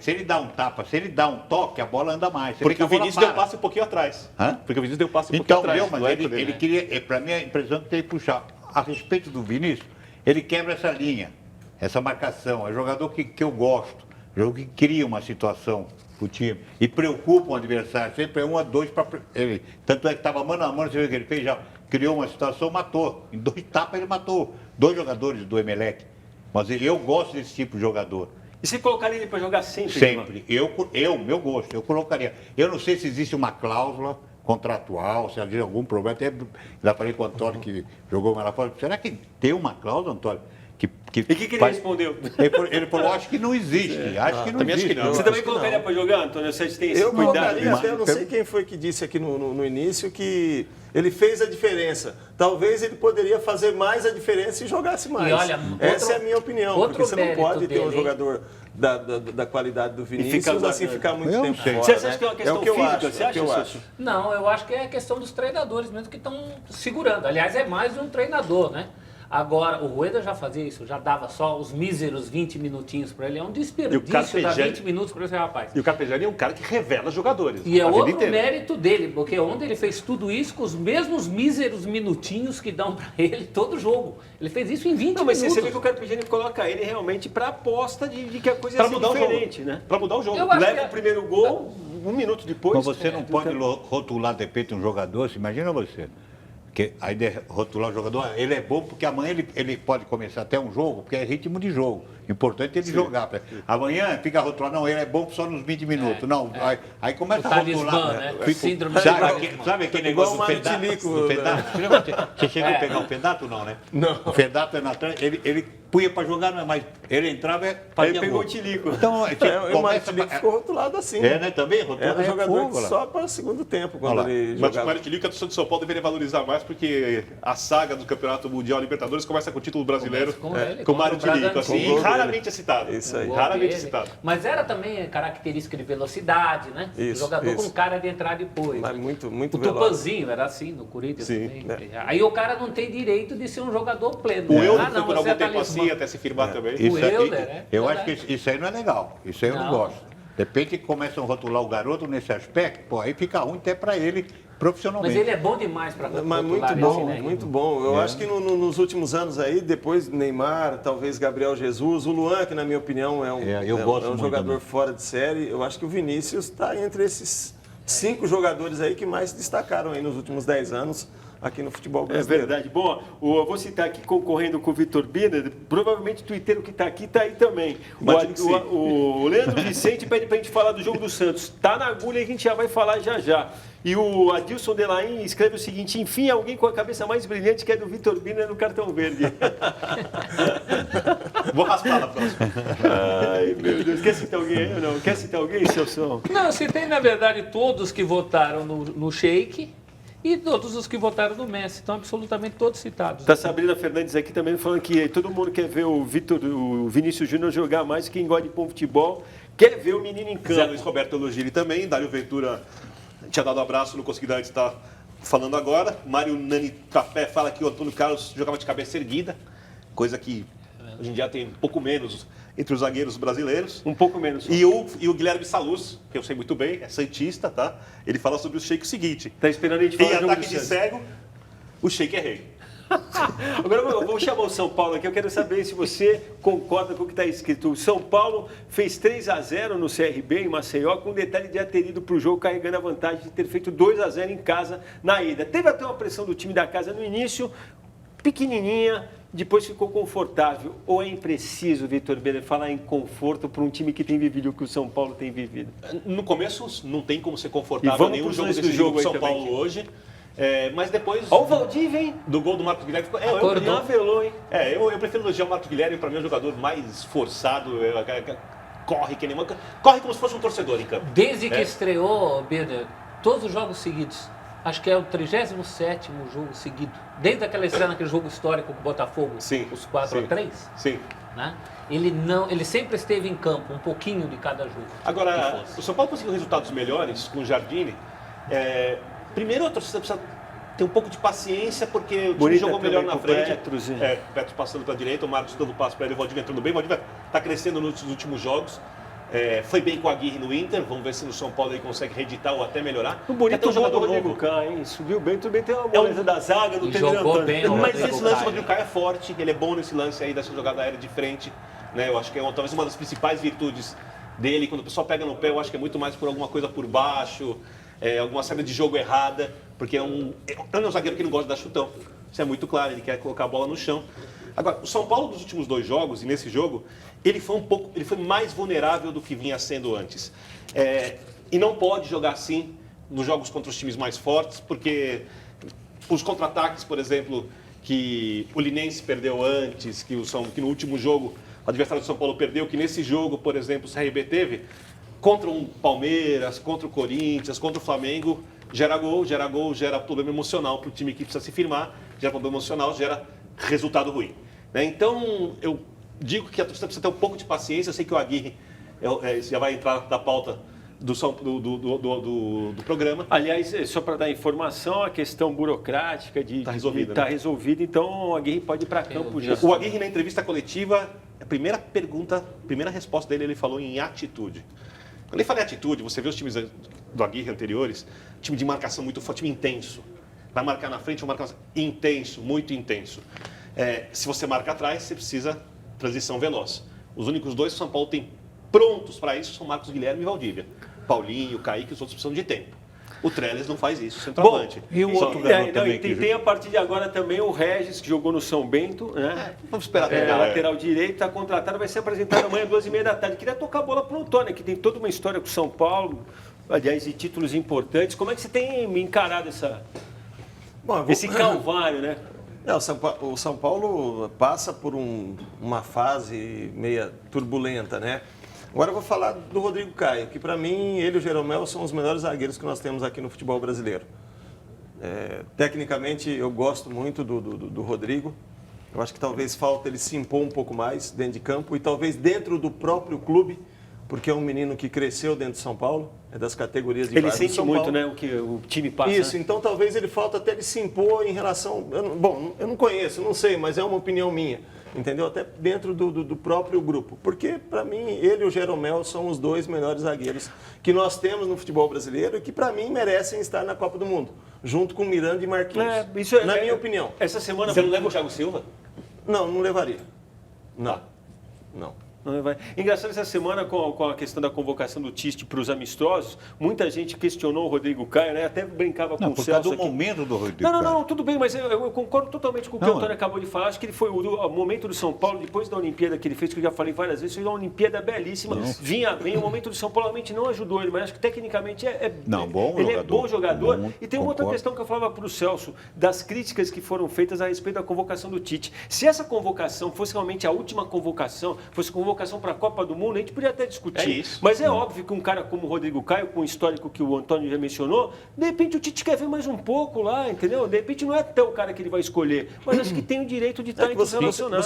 se ele dá um tapa, se ele dá um toque, a bola anda mais. Porque o Vinícius deu passe um pouquinho atrás. Porque o Vinícius deu passe um pouquinho atrás. Então, mas ele queria, para mim, a impressão que tem que puxar. A respeito do Vinícius, ele quebra essa linha, essa marcação. É jogador que eu gosto, jogador que cria uma situação pro time e preocupa o adversário. Sempre é 1 a 2 para ele. Tanto é que estava mano a mano, você viu o que ele fez? Já criou uma situação, matou. Em 2 tapas ele matou 2 jogadores do Emelec. Mas eu gosto desse tipo de jogador. E você colocaria ele para jogar sempre? Sempre. Meu gosto, eu colocaria. Eu não sei se existe uma cláusula contratual, se havia algum problema. Até já falei com o Antônio que jogou mais lá fora. Será que tem uma cláusula, Antônio? E o que ele respondeu? Ele falou, acho que não existe. Acho que não existe. Você também colocaria para jogar, Antônio? Você tem esse cuidado? Colocaria, até não sei quem foi que disse aqui no início que ele fez a diferença. Talvez ele poderia fazer mais a diferença e jogasse mais. Essa é a minha opinião, porque você não pode ter um jogador da qualidade do Vinícius assim ficar muito tempo fora. Você acha que é uma questão física? Você acha isso? Não, eu acho que é a questão dos treinadores mesmo que estão segurando. Aliás, é mais de um treinador, né? Agora, o Rueda já fazia isso, já dava só os míseros 20 minutinhos para ele. É um desperdício dar 20 minutos para esse rapaz. E o Carpegiani é um cara que revela jogadores. E é outro mérito dele, porque ontem ele fez tudo isso com os mesmos míseros minutinhos que dão para ele todo jogo. Ele fez isso em 20 minutos. Mas você vê que o Carpegiani coloca ele realmente para aposta de que a coisa é diferente, né? Para mudar o jogo. Leva o primeiro gol, 1 minuto depois... Mas você não pode rotular de repente um jogador, imagina você... Porque aí rotular o jogador, ele é bom porque amanhã ele pode começar até um jogo, porque é ritmo de jogo. Importante ele jogar. Amanhã fica rotulado, não, ele é bom só nos 20 minutos. Não, aí começa a rotular. Né? Sabe aquele negócio do pedaço? Você chegou a pegar um pedaço, não, né? Não. O pedaço é na trás, ele punha para jogar, mas ele entrava e fazia Aí pegou gol. o Tilico. Então, O Martilico ficou rotulado assim. né? Também? Era um jogador fogo, lá. só para o segundo tempo, quando Olha lá. ele Mas o jogava. Mário Tilico, a torcida de São Paulo deveria valorizar mais, porque a saga do Campeonato Mundial Libertadores começa com o título brasileiro, Começa com ele, com o Mário contra o Tilico, assim, Bragantino. e raramente é citado. Isso aí. Gol Raramente é dele. citado. Mas era também característica de velocidade, né? Isso, o jogador isso. com cara de entrar depois. Mas né? muito, muito O veloz. Tupanzinho era assim no Corinthians Sim, também. Aí o cara não tem direito de ser um jogador pleno. O Euler Ah, foi não, por você algum é tempo talismã. assim, até se firmar também. Isso O aí- Euler, né? eu Verdade. acho que isso aí não é legal. Isso aí eu não Não. gosto. De repente começam a rotular o garoto nesse aspecto, pô, aí fica ruim até para ele profissionalmente. Mas ele é bom demais para Mas muito bom, muito bom. Eu acho que nos últimos anos aí, depois Neymar, talvez Gabriel Jesus, o Luan, que na minha opinião é eu gosto um muito jogador também. fora de série, eu acho que o Vinícius está entre esses 5 jogadores aí que mais se destacaram aí nos últimos 10 anos aqui no futebol É brasileiro. verdade. Bom, eu vou citar aqui concorrendo com o Vitor Bina, provavelmente o tuiteiro que está aqui está aí também. Imagino que sim. O Leandro Vicente pede para a gente falar do jogo do Santos. Está na agulha e a gente já vai falar já. E o Adilson Delain escreve o seguinte: enfim, alguém com a cabeça mais brilhante que é do Vitor Bina no cartão verde. Vou raspar na próxima. Ai, meu Deus. Quer citar alguém aí ou não? Quer citar alguém, Celso? Não, se tem, na verdade, todos que votaram no Sheik e todos os que votaram no Messi. Estão absolutamente todos citados. Tá Sabrina Fernandes aqui também falando que todo mundo quer ver o Vinícius Júnior jogar mais, quem gosta de bom futebol quer ver o menino em Zé campo. Luiz Roberto elogia ele também. Dário Ventura tinha dado abraço, não consegui dar, está falando agora. Mário Nani Trapé fala que o Antônio Carlos jogava de cabeça erguida, coisa que hoje em dia tem um pouco menos entre os zagueiros brasileiros. Um pouco menos. E o Guilherme Saluz, que eu sei muito bem, é santista, tá? Ele fala sobre o Sheik o seguinte: Tá esperando a gente em falar do jogo ataque do de Santos. cego, o Sheik é rei. Agora eu vou chamar o São Paulo aqui, eu quero saber se você concorda com o que está escrito. O São Paulo fez 3-0 no CRB em Maceió, com o detalhe de ter ido para o jogo carregando a vantagem de ter feito 2-0 em casa na ida. Teve até uma pressão do time da casa no início, pequenininha, depois ficou confortável. Ou é impreciso, Vitor Beder, falar em conforto para um time que tem vivido o que o São Paulo tem vivido? No começo não tem como ser E confortável vamos nenhum pros jogo lances desse do jogo jogo do São aí Paulo também, hoje. Mas depois Ó o Valdívia, hein? do gol do Marcos Guilherme, Acordou. Navelou, hein? eu prefiro elogiar o Marcos Guilherme, para mim é o jogador mais forçado, corre que nem uma, corre como se fosse um torcedor em campo. Desde que estreou, Beder, todos os jogos seguidos. Acho que é o 37º jogo seguido. Desde aquela estreia naquele jogo histórico com o Botafogo, Sim, os 4-3, Sim. né? Ele sempre esteve em campo, um pouquinho de cada jogo. Agora, Que fosse. o São Paulo conseguiu resultados melhores com o Jardine. Primeiro, a torcida precisa ter um pouco de paciência, porque o time Bonita jogou melhor também na com o frente. Petros, hein? Petros passando para a direita, o Marcos dando passo para ele, o Valdívia entrando bem. O Valdívia está crescendo nos últimos jogos. Foi bem com a Aguirre no Inter. Vamos ver se no São Paulo ele consegue reeditar ou até melhorar. O bonito Até um gol do jogador Rodrigo novo. Caio, hein? Subiu bem, tudo bem, tem uma moleza da zaga, não E tem jogou bem, ó. Mas Rodrigo esse lance, o Caio. Rodrigo Caio é forte, ele é bom nesse lance aí dessa jogada aérea de frente. Né? Eu acho que é talvez uma das principais virtudes dele. Quando o pessoal pega no pé, eu acho que é muito mais por alguma coisa por baixo, alguma saída de jogo errada, porque é um zagueiro que não gosta de dar chutão. Isso é muito claro, ele quer colocar a bola no chão. Agora, o São Paulo dos últimos 2 jogos, e nesse jogo, ele foi mais vulnerável do que vinha sendo antes. E não pode jogar assim nos jogos contra os times mais fortes, porque os contra-ataques, por exemplo, que o Linense perdeu antes, que no último jogo o adversário do São Paulo perdeu, que nesse jogo, por exemplo, o CRB teve, contra um Palmeiras, contra o Corinthians, contra o Flamengo, gera problema emocional para o time que precisa se firmar, gera problema emocional, gera resultado ruim. Né? Então, eu digo que a torcida precisa ter um pouco de paciência. Eu sei que o Aguirre já vai entrar na pauta do programa. Aliás, só para dar informação, a questão burocrática Tá resolvida, está né? resolvida, então o Aguirre pode ir para campo já. O Aguirre, na entrevista coletiva, a primeira resposta dele, ele falou em atitude. Quando ele fala em atitude, você vê os times do Aguirre anteriores, time de marcação muito forte, time intenso. Vai marcar na frente, vai marcar intenso, muito intenso. Se você marca atrás, você precisa transição veloz. Os únicos 2 que o São Paulo tem prontos para isso são Marcos Guilherme e Valdívia. Paulinho, Kaique, os outros precisam de tempo. O Trellis não faz isso, centroavante. e o outro garoto também que tem a partir de agora também o Regis, que jogou no São Bento, né? Vamos esperar até lá. Lateral direito, está contratado, vai ser apresentado amanhã, 2h30 da tarde. Queria tocar a bola para o Antônio, que tem toda uma história com o São Paulo, aliás, e títulos importantes. Como é que você tem encarado esse calvário, né? O São Paulo passa por uma fase meia turbulenta, né? Agora eu vou falar do Rodrigo Caio, que para mim, ele e o Jeromel são os melhores zagueiros que nós temos aqui no futebol brasileiro. Tecnicamente, eu gosto muito do Rodrigo. Eu acho que talvez falta ele se impor um pouco mais dentro de campo e talvez dentro do próprio clube, porque é um menino que cresceu dentro de São Paulo, é das categorias de base do São Paulo. Ele sente muito, né, o que o time passa. Isso, né? Então talvez ele falta até ele se impor em relação... eu não conheço, não sei, mas é uma opinião minha, entendeu? Até dentro do próprio grupo. Porque, para mim, ele e o Jeromel são os dois melhores zagueiros que nós temos no futebol brasileiro e que, para mim, merecem estar na Copa do Mundo, junto com Miranda e Marquinhos, na minha opinião. Essa semana... Você não leva o Thiago Silva? Não levaria. Não. Não vai. Engraçado, essa semana, com a questão da convocação do Tite para os amistosos, muita gente questionou o Rodrigo Caio, né? Até brincava com o Celso. Por causa do momento do Rodrigo Caio. Não, tudo bem, mas eu concordo totalmente com o que o Antônio acabou de falar. Acho que ele foi o momento do São Paulo, depois da Olimpíada que ele fez, que eu já falei várias vezes, foi uma Olimpíada belíssima. Vinha bem, o momento do São Paulo realmente não ajudou ele, mas acho que tecnicamente ele é bom jogador. E tem uma outra questão que eu falava para o Celso, das críticas que foram feitas a respeito da convocação do Tite. Se essa convocação fosse realmente a última convocação, fosse convocação para a Copa do Mundo, a gente podia até discutir. É isso. Mas é óbvio que um cara como o Rodrigo Caio, com o histórico que o Antônio já mencionou, de repente o Tite quer ver mais um pouco lá, entendeu? De repente não é até o cara que ele vai escolher, mas acho que tem o direito de estar relacionado.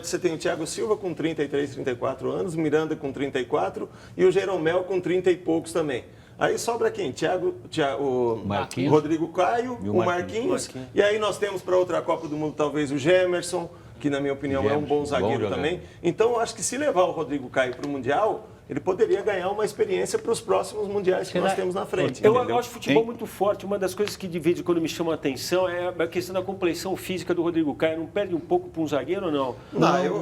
Você tem o Thiago Silva com 33, 34 anos, Miranda com 34 e o Jeromel com 30 e poucos também. Aí sobra quem? O Rodrigo Caio, o Marquinhos. E aí nós temos para outra Copa do Mundo talvez o Gemerson, que na minha opinião é um bom zagueiro também. Então, eu acho que se levar o Rodrigo Caio para o Mundial, ele poderia ganhar uma experiência para os próximos mundiais que nós temos na frente. Eu acho o futebol muito forte. Uma das coisas que de vez em quando me chama a atenção é a questão da complexão física do Rodrigo Caio. Não perde um pouco para um zagueiro ou não?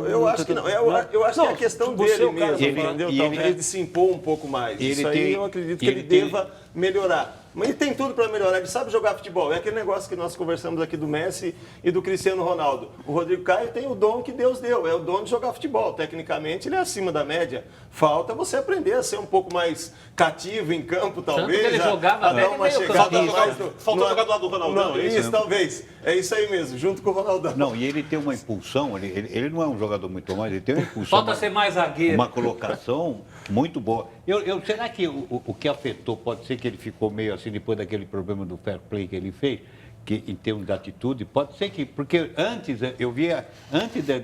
Eu acho que não. Eu acho que é a questão dele mesmo, entendeu? Talvez ele se impor um pouco mais. Isso aí eu acredito que ele deva melhorar. Mas ele tem tudo para melhorar, ele sabe jogar futebol. É aquele negócio que nós conversamos aqui do Messi e do Cristiano Ronaldo. O Rodrigo Caio tem o dom que Deus deu, é o dom de jogar futebol. Tecnicamente, ele é acima da média. Falta você aprender a ser um pouco mais cativo em campo, talvez. Tanto que ele jogava a dar uma chegada mais... Faltou jogar do lado do Ronaldão, é isso? Talvez. É isso aí mesmo, junto com o Ronaldão. Não, e ele tem uma impulsão, ele não é um jogador muito mais, ele tem uma impulsão. Falta ser mais zagueiro. Uma colocação muito boa. Será que o que afetou, pode ser que ele ficou meio assim, depois daquele problema do fair play que ele fez, que em termos de atitude, pode ser que, porque antes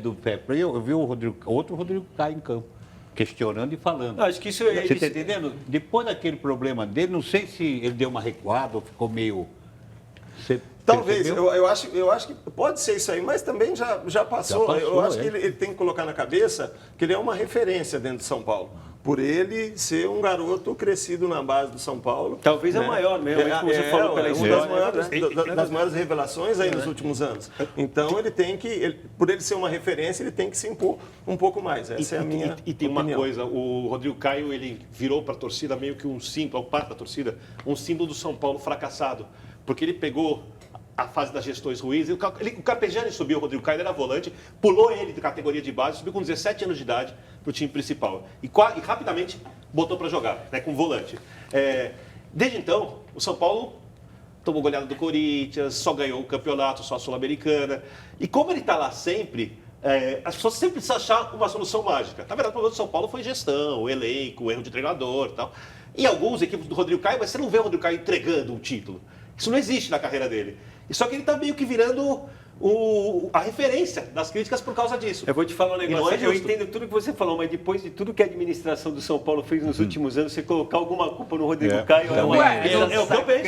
do fair play, eu vi outro Rodrigo Caio em campo, questionando e falando. Acho que isso Você está entendendo? Depois daquele problema dele, não sei se ele deu uma recuada ou ficou meio... Talvez, eu acho que pode ser isso aí, mas também já passou. Eu acho que ele tem que colocar na cabeça que ele é uma referência dentro de São Paulo. Por ele ser um garoto crescido na base do São Paulo. Talvez a maior mesmo, como você falou pela história. Uma das maiores revelações aí nos últimos anos. Então ele tem que, por ele ser uma referência, ele tem que se impor um pouco mais. Essa é a minha opinião. E tem uma coisa, o Rodrigo Caio, ele virou para a torcida meio que um símbolo, parte da torcida, um símbolo do São Paulo fracassado. Porque ele pegou a fase das gestões ruins. O Carpegiani subiu, o Rodrigo Caio era volante, pulou ele de categoria de base, subiu com 17 anos de idade para o time principal. E rapidamente botou para jogar, né, com volante. Desde então, o São Paulo tomou goleada do Corinthians, só ganhou o campeonato, só a Sul-Americana. E como ele está lá sempre, as pessoas sempre precisam achar uma solução mágica. Na verdade, o problema do São Paulo foi gestão, o elenco, o erro de treinador e tal. E algumas equipes do Rodrigo Caio, mas você não vê o Rodrigo Caio entregando um título. Isso não existe na carreira dele. E só que ele está meio que virando a referência das críticas por causa disso. Eu vou te falar um negócio, eu entendo tudo que você falou, mas depois de tudo que a administração do São Paulo fez nos últimos anos, você colocar alguma culpa no Rodrigo Caio é uma...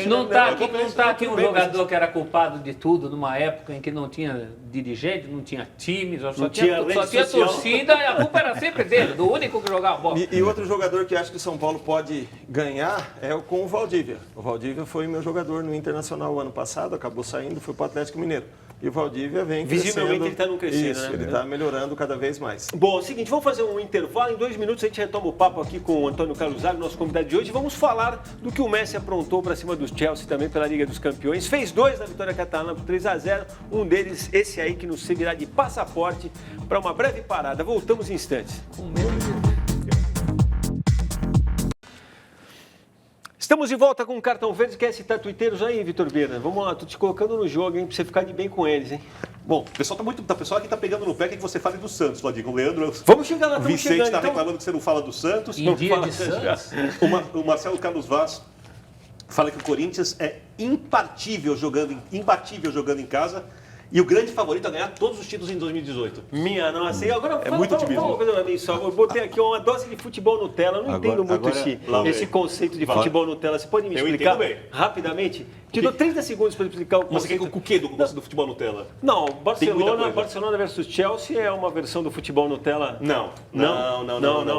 Não está aqui um jogador que era culpado de tudo numa época em que não tinha dirigente, não tinha time, só tinha torcida e a culpa era sempre dele, do único que jogava bola. E outro jogador que acho que o São Paulo pode ganhar é com o Valdívia. O Valdívia foi meu jogador no Internacional ano passado, acabou saindo, foi para o Atlético Mineiro. E o Valdívia vem visivelmente crescendo. Ele está não crescendo, isso, né? Ele está melhorando cada vez mais. Bom, é o seguinte, vamos fazer um intervalo. Em 2 minutos a gente retoma o papo aqui com o Antônio Carlos Zago, nosso convidado de hoje. Vamos falar do que o Messi aprontou para cima do Chelsea também pela Liga dos Campeões. Fez 2 na vitória catalã por 3-0. Um deles, esse aí que nos servirá de passaporte para uma breve parada. Voltamos em instantes. Estamos de volta com o Cartão Verde. Quer citar tuiteiros aí, Vitor Birner? Vamos lá, tô te colocando no jogo, hein, pra você ficar de bem com eles, hein? Bom, o pessoal aqui tá pegando no pé que você fale do Santos, Vladimir. O Leandro... Vamos chegar lá, estamos Vicente chegando, está então. reclamando que você não fala do Santos. Em dia de Santos? O Marcelo Carlos Vaz fala que o Corinthians é imbatível jogando em casa e o grande favorito a ganhar todos os títulos em 2018. Minha nossa, e agora muito otimismo. Fala uma coisa pra mim só. Eu botei aqui uma dose de futebol Nutella. Eu não entendo muito esse conceito de futebol Nutella. Você pode me explicar rapidamente? Te dou 30 segundos para explicar o Mas você quer conceito. o quê do futebol Nutella? Não, Tem muita coisa. Barcelona versus Chelsea é uma versão do futebol Nutella? Não.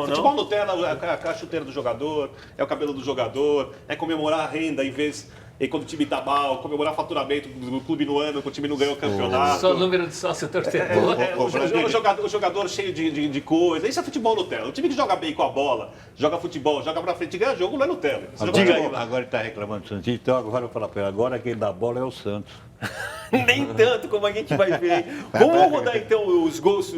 Futebol Nutella é a chuteira do jogador, é o cabelo do jogador, é comemorar a renda em vez... E quando o time tá mal, comemorar faturamento do clube no ano, quando o time não ganhou o campeonato. Só o número de sócio torcedor. O jogador cheio de coisa. Isso é futebol Nutella. O time que joga bem com a bola, joga futebol, joga pra frente e ganha jogo, não é Nutella. Agora ele está reclamando do Santos, então agora eu vou falar para ele, agora quem dá bola é o Santos. Nem tanto como a gente vai ver. Vamos rodar então os gols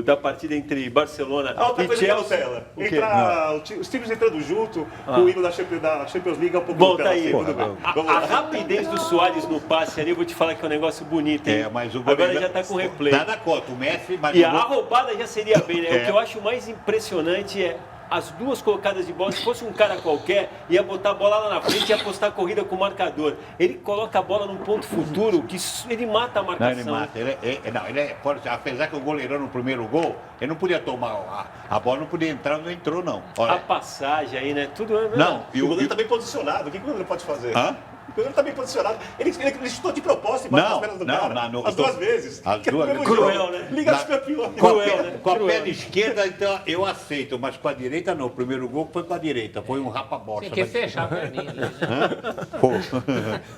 da partida entre Barcelona Outra e coisa Chelsea. que é Nutella. Os times entrando junto, o hino da Champions League é um pouco Bom, Nutella. tá aí. Tudo bem. Vamos A lá. rapidez do Soares no passe ali, eu vou te falar que é um negócio bonito, hein? Mas o Agora goleiro- já tá com replay. Nada contra o Messi, mas E o a gol- roubada já seria bem, né? O que eu acho mais impressionante é as duas colocadas de bola. Se fosse um cara qualquer, ia botar a bola lá na frente e ia apostar a corrida com o marcador. Ele coloca a bola num ponto futuro que ele mata a Não, marcação. ele mata. Apesar que o goleirão no primeiro gol, ele não podia tomar. A bola não podia entrar, não entrou, não. A Olha, passagem aí, né? Tudo é não, E o goleiro tá bem posicionado. O que o goleiro pode fazer? Hã? O goleiro tá bem posicionado. Ele chutou de propósito embaixo das pernas do cara. As duas vezes. As Que é duas no mesmo vezes. jogo. Cruel, né? Liga Na- dos Campeões. Com a, Cruel, pe- né? com a Cruel. perna esquerda, então eu aceito, mas com a direita não. O primeiro gol foi com a direita, foi um rapa-bosta. Tem que fechar a perninha ali, né?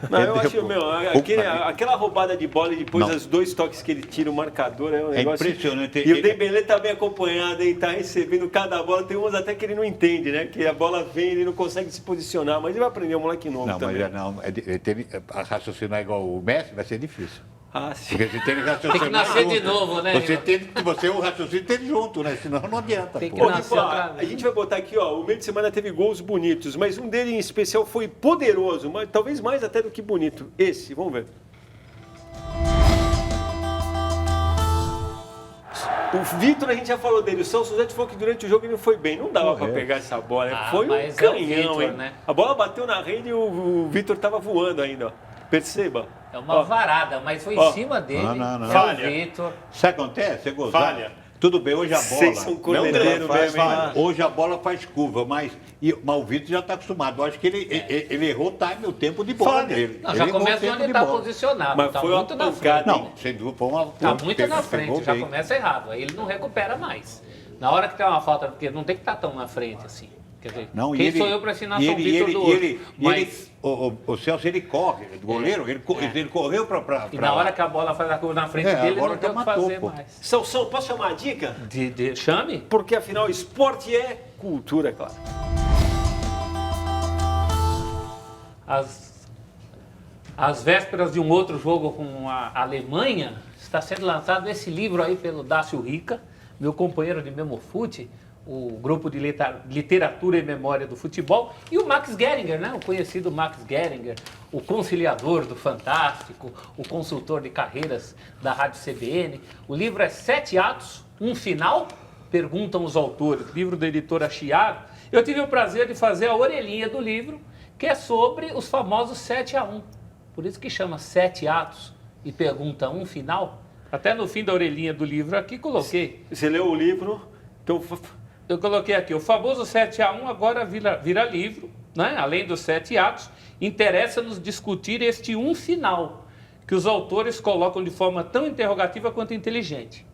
Não, eu acho, aquela roubada de bola e depois Não. os dois toques que ele tira o marcador é um negócio... impressionante. E o Dembélé tá bem acompanhado, hein? Tá recebendo cada bola. Tem uns até que ele não entende, né? Que a bola vem e ele não consegue se posicionar. Mas ele vai aprender, um moleque novo Não, também. mas não, raciocinar igual o Messi vai ser difícil. Ah, sim. Porque você tem que raciocinar Tem que nascer junto. de novo, né? Você o raciocínio tem que junto, né? Senão não adianta. Tem que pô. Bom, nascer tipo, outra a vez. gente vai botar aqui, ó, o meio de semana teve gols bonitos, mas um dele em especial foi poderoso, mas talvez mais até do que bonito. Esse, vamos ver. O Vitor, a gente já falou dele, o Celso Zete falou que durante o jogo ele não foi bem, não dava pra pegar essa bola, né? Ah, Foi um mas é o canhão, Vitor, hein? né? A bola bateu na rede e o Vitor tava voando ainda, ó. Perceba. É uma Ó, varada, mas foi Ó. em cima dele. Não. É Falha. o Vitor. Sabe o que acontece? Você gostou? Falha. Tudo bem, hoje a bola. Vocês são corneteiro faz mesmo, hein? falha. Hoje a bola faz curva, mas o Vitor já está acostumado. Eu acho que ele errou o time, o tempo de bola Falha. dele. Não, Ele já errou o começa tempo onde ele de está bola. posicionado. Mas Tá foi uma muito na pancada, frente. Não, sem dúvida, foi uma. Tá muito na frente, pegou já bem. começa errado. Aí ele não recupera mais. Na hora que tem uma falta, porque não tem que estar tão na frente assim. Quer dizer, Não, quem e ele, sou eu para ensinar e São ele, Vitor ele, do e outro? ele, Mas o Celso, ele corre, o goleiro, ele correu para. e na hora que a bola faz a curva na frente dele, ele agora não tem o que já matou, fazer pô. mais. Celso, posso chamar a dica? Chame? Porque afinal, esporte é cultura, claro. Às vésperas de um outro jogo com a Alemanha, está sendo lançado esse livro aí pelo Dácio Rica, meu companheiro de Memofute, o grupo de literatura e memória do futebol, e o Max Geringer, né? O conhecido Max Geringer, o conciliador do Fantástico, o consultor de carreiras da Rádio CBN. O livro é 7 atos, um final? Perguntam os autores. Livro da editora Chiado. Eu tive o prazer de fazer a orelhinha do livro, que é sobre os famosos 7-1. Por isso que chama 7 atos e pergunta um final. Até no fim da orelhinha do livro aqui coloquei. Você leu o livro, então... Eu coloquei aqui, o famoso 7-1 agora vira livro, né? Além dos 7 atos, interessa-nos discutir este um final, que os autores colocam de forma tão interrogativa quanto inteligente.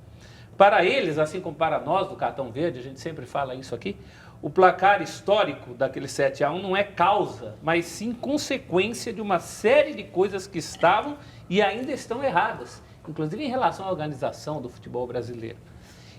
Para eles, assim como para nós do Cartão Verde, a gente sempre fala isso aqui, o placar histórico daquele 7-1 não é causa, mas sim consequência de uma série de coisas que estavam e ainda estão erradas, inclusive em relação à organização do futebol brasileiro.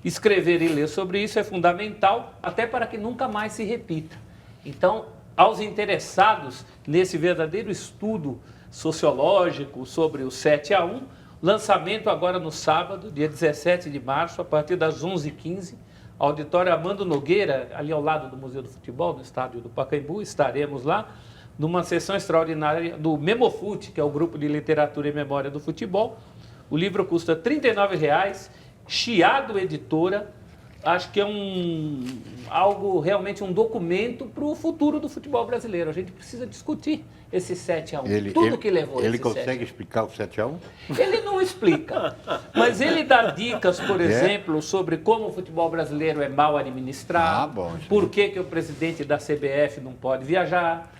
Escrever e ler sobre isso é fundamental, até para que nunca mais se repita. Então, aos interessados nesse verdadeiro estudo sociológico sobre o 7-1, lançamento agora no sábado, dia 17 de março, a partir das 11h15, auditório Amando Nogueira, ali ao lado do Museu do Futebol, no estádio do Pacaembu, estaremos lá numa sessão extraordinária do Memofute, que é o grupo de literatura e memória do futebol. O livro custa R$ 39,00, Chiado Editora. Acho que é algo, realmente um documento para o futuro do futebol brasileiro. A gente precisa discutir esse 7-1, tudo que levou esse 7-1. Ele consegue explicar o 7-1? Ele não explica, mas ele dá dicas, por exemplo, sobre como o futebol brasileiro é mal administrado, por que o presidente da CBF não pode viajar,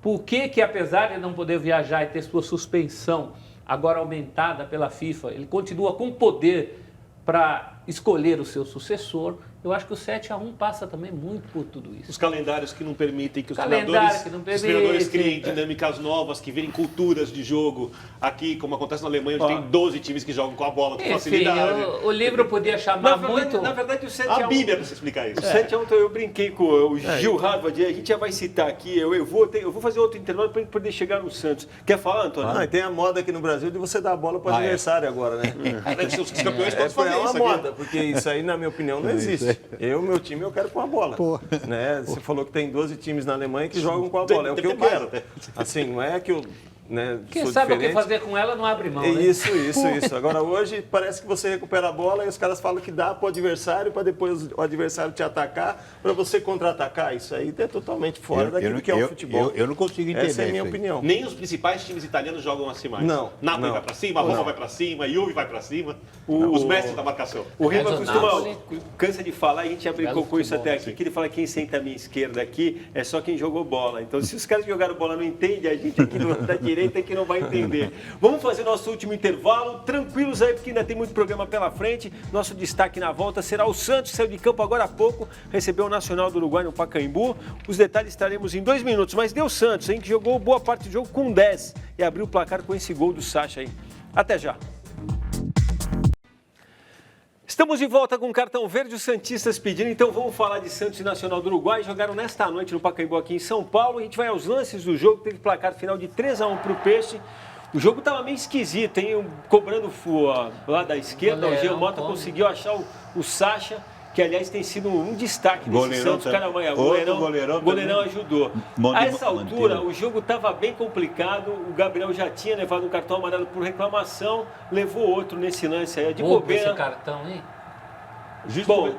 por que apesar de não poder viajar e ter sua suspensão agora aumentada pela FIFA, ele continua com poder para escolher o seu sucessor. Eu acho que o 7-1 passa também muito por tudo isso. Os calendários que não permitem que os treinadores criem dinâmicas novas, que virem culturas de jogo. Aqui, como acontece na Alemanha, onde tem 12 times que jogam com a bola com facilidade. O livro podia chamar muito... Na verdade, o 7-1... A Bíblia precisa explicar isso. O 7-1, eu brinquei com o Gil Harvard, a gente já vai citar aqui, eu vou fazer outro intervalo para a gente poder chegar no Santos. Quer falar, Antônio? Tem a moda aqui no Brasil de você dar a bola para o adversário agora, né? Os campeões todos fazem isso. É uma moda, porque isso aí, na minha opinião, não existe. Meu time, eu quero com a bola. Né? Você falou que tem 12 times na Alemanha que jogam com a bola. É o que eu quero. Assim, não é que eu... Né, quem sabe diferente. O que fazer com ela não abre mão, né? Isso. Agora, hoje, parece que você recupera a bola e os caras falam que dá para o adversário, para depois o adversário te atacar, para você contra-atacar. Isso aí é totalmente fora daquilo que é o futebol. Eu não consigo entender. Essa é a minha opinião. Nem os principais times italianos jogam assim mais. Não. Napoli vai para cima, Roma vai para cima, Juve vai para cima. Os mestres da marcação. O Riva cansa de falar, a gente já brincou com isso até aqui, que ele fala que quem senta à minha esquerda aqui é só quem jogou bola. Então, se os caras que jogaram bola não entendem, a gente aqui da direita é que não vai entender. Vamos fazer nosso último intervalo, tranquilos aí, porque ainda tem muito programa pela frente. Nosso destaque na volta será o Santos, saiu de campo agora há pouco, recebeu o Nacional do Uruguai no Pacaembu. Os detalhes estaremos em 2 minutos, mas deu Santos, hein, que jogou boa parte do jogo com 10 e abriu o placar com esse gol do Sacha aí. Até já. Estamos de volta com o cartão verde, os santistas pedindo, então vamos falar de Santos e Nacional do Uruguai. Jogaram nesta noite no Pacaembu aqui em São Paulo. A gente vai aos lances do jogo, teve placar final de 3-1 para o Peixe. O jogo estava meio esquisito, hein? Cobrando lá da esquerda, o Jean Mota conseguiu achar o Sacha, que aliás tem sido um destaque desse Santos. O goleirão ajudou. A essa altura, o jogo estava bem complicado, o Gabriel já tinha levado um cartão amarelo por reclamação, levou outro nesse lance aí, de bobeira. Esse cartão, hein?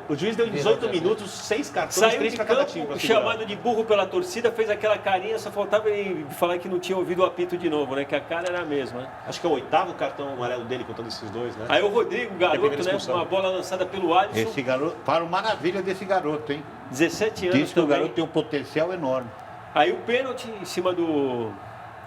O juiz deu em 18 minutos, 6 cartões, saiu 3 para cada time. Chamado de burro pela torcida, fez aquela carinha, só faltava ele falar que não tinha ouvido o apito de novo, né? Que a cara era a mesma. Né? Acho que é o 8º cartão amarelo dele, contando esses dois, né? Aí o Rodrigo, garoto, né? Uma bola lançada pelo Alisson. Esse garoto, para uma maravilha desse garoto, hein? 17 anos. Diz que o garoto tem um potencial enorme. Aí o pênalti em cima do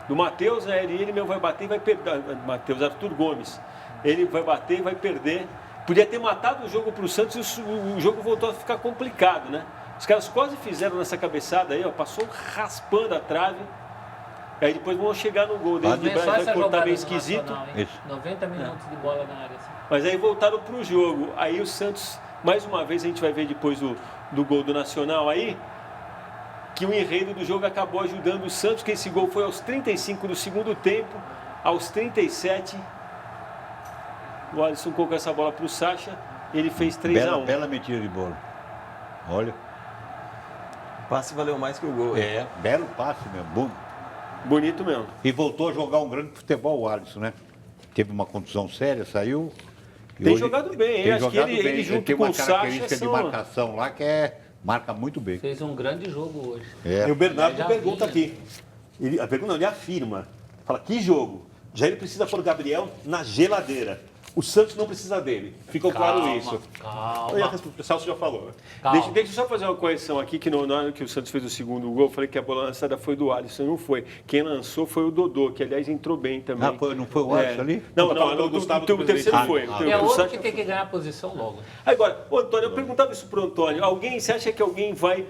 Matheus, né? Ele mesmo vai bater e vai perder. Matheus, Arthur Gomes. Ele vai bater e vai perder. Podia ter matado o jogo para o Santos e o jogo voltou a ficar complicado, né? Os caras quase fizeram nessa cabeçada aí, ó, passou raspando a trave. Aí depois vão chegar no gol. Desde vai cortar meio esquisito. Nacional, 90 minutos de bola na área. Assim. Mas aí voltaram para o jogo. Aí o Santos, mais uma vez, a gente vai ver depois do gol do Nacional aí, que o enredo do jogo acabou ajudando o Santos, que esse gol foi aos 35 do segundo tempo, aos 37... O Alisson colocou essa bola para o Sacha, ele fez 3-1. Bela mentira de bola. Olha. O passe valeu mais que o gol. Belo passe mesmo. Bonito mesmo. E voltou a jogar um grande futebol o Alisson, né? Teve uma contusão séria, saiu. Tem jogado bem, hein? Acho que ele junto com o Sacha... Tem uma característica de marcação lá que marca muito bem. Fez um grande jogo hoje. E o Bernardo pergunta aqui. Ele afirma. Fala, que jogo? Já ele precisa pôr o Gabriel na geladeira. O Santos não precisa dele. Ficou claro isso. Calma. O Celso já falou. Deixa eu só fazer uma correção aqui, que na hora que o Santos fez o segundo gol, eu falei que a bola lançada foi do Alisson, não foi. Quem lançou foi o Dodô, que aliás entrou bem também. Não foi o Alisson ali? Não, o terceiro foi. É outro que tem que ganhar a posição logo. Agora, Antônio, eu perguntava isso pro Antônio. Você acha que alguém vai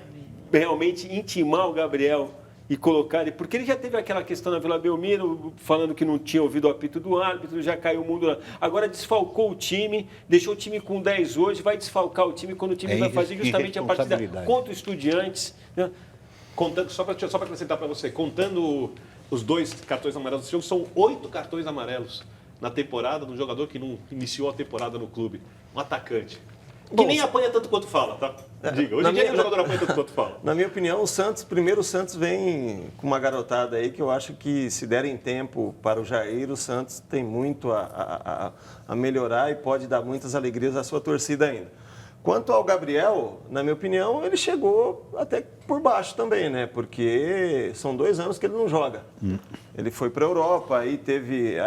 realmente intimar o Gabriel e colocar ele, porque ele já teve aquela questão na Vila Belmiro, falando que não tinha ouvido o apito do árbitro, já caiu o mundo lá. Agora desfalcou o time, deixou o time com 10 hoje, vai desfalcar o time quando o time vai fazer justamente a partida contra os Estudiantes. Né? Contando, só para acrescentar para você, contando os 2 cartões amarelos do jogo, são 8 cartões amarelos na temporada de um jogador que não iniciou a temporada no clube, um atacante. Que nem apanha tanto quanto fala, tá? Diga, hoje em dia o jogador apanha tanto quanto fala. Na minha opinião, o Santos vem com uma garotada aí que eu acho que se derem tempo para o Jair, o Santos tem muito a melhorar e pode dar muitas alegrias à sua torcida ainda. Quanto ao Gabriel, na minha opinião, ele chegou até por baixo também, né? Porque são 2 anos que ele não joga. Ele foi para a Europa, aí teve...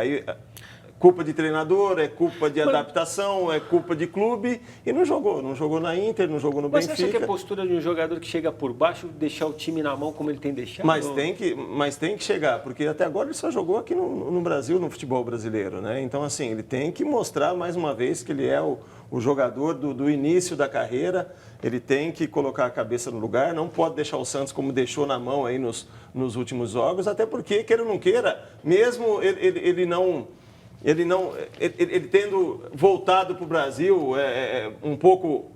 culpa de treinador, é culpa de adaptação, é culpa de clube e não jogou. Não jogou na Inter, não jogou no Benfica. Mas você acha que a postura de um jogador que chega por baixo, deixar o time na mão como ele tem deixado? Mas tem que chegar, porque até agora ele só jogou aqui no Brasil, no futebol brasileiro, né? Então, assim, ele tem que mostrar mais uma vez que ele é o jogador do início da carreira, ele tem que colocar a cabeça no lugar, não pode deixar o Santos como deixou na mão aí nos últimos jogos, até porque, queira ou não queira, mesmo ele tendo voltado para o Brasil um pouco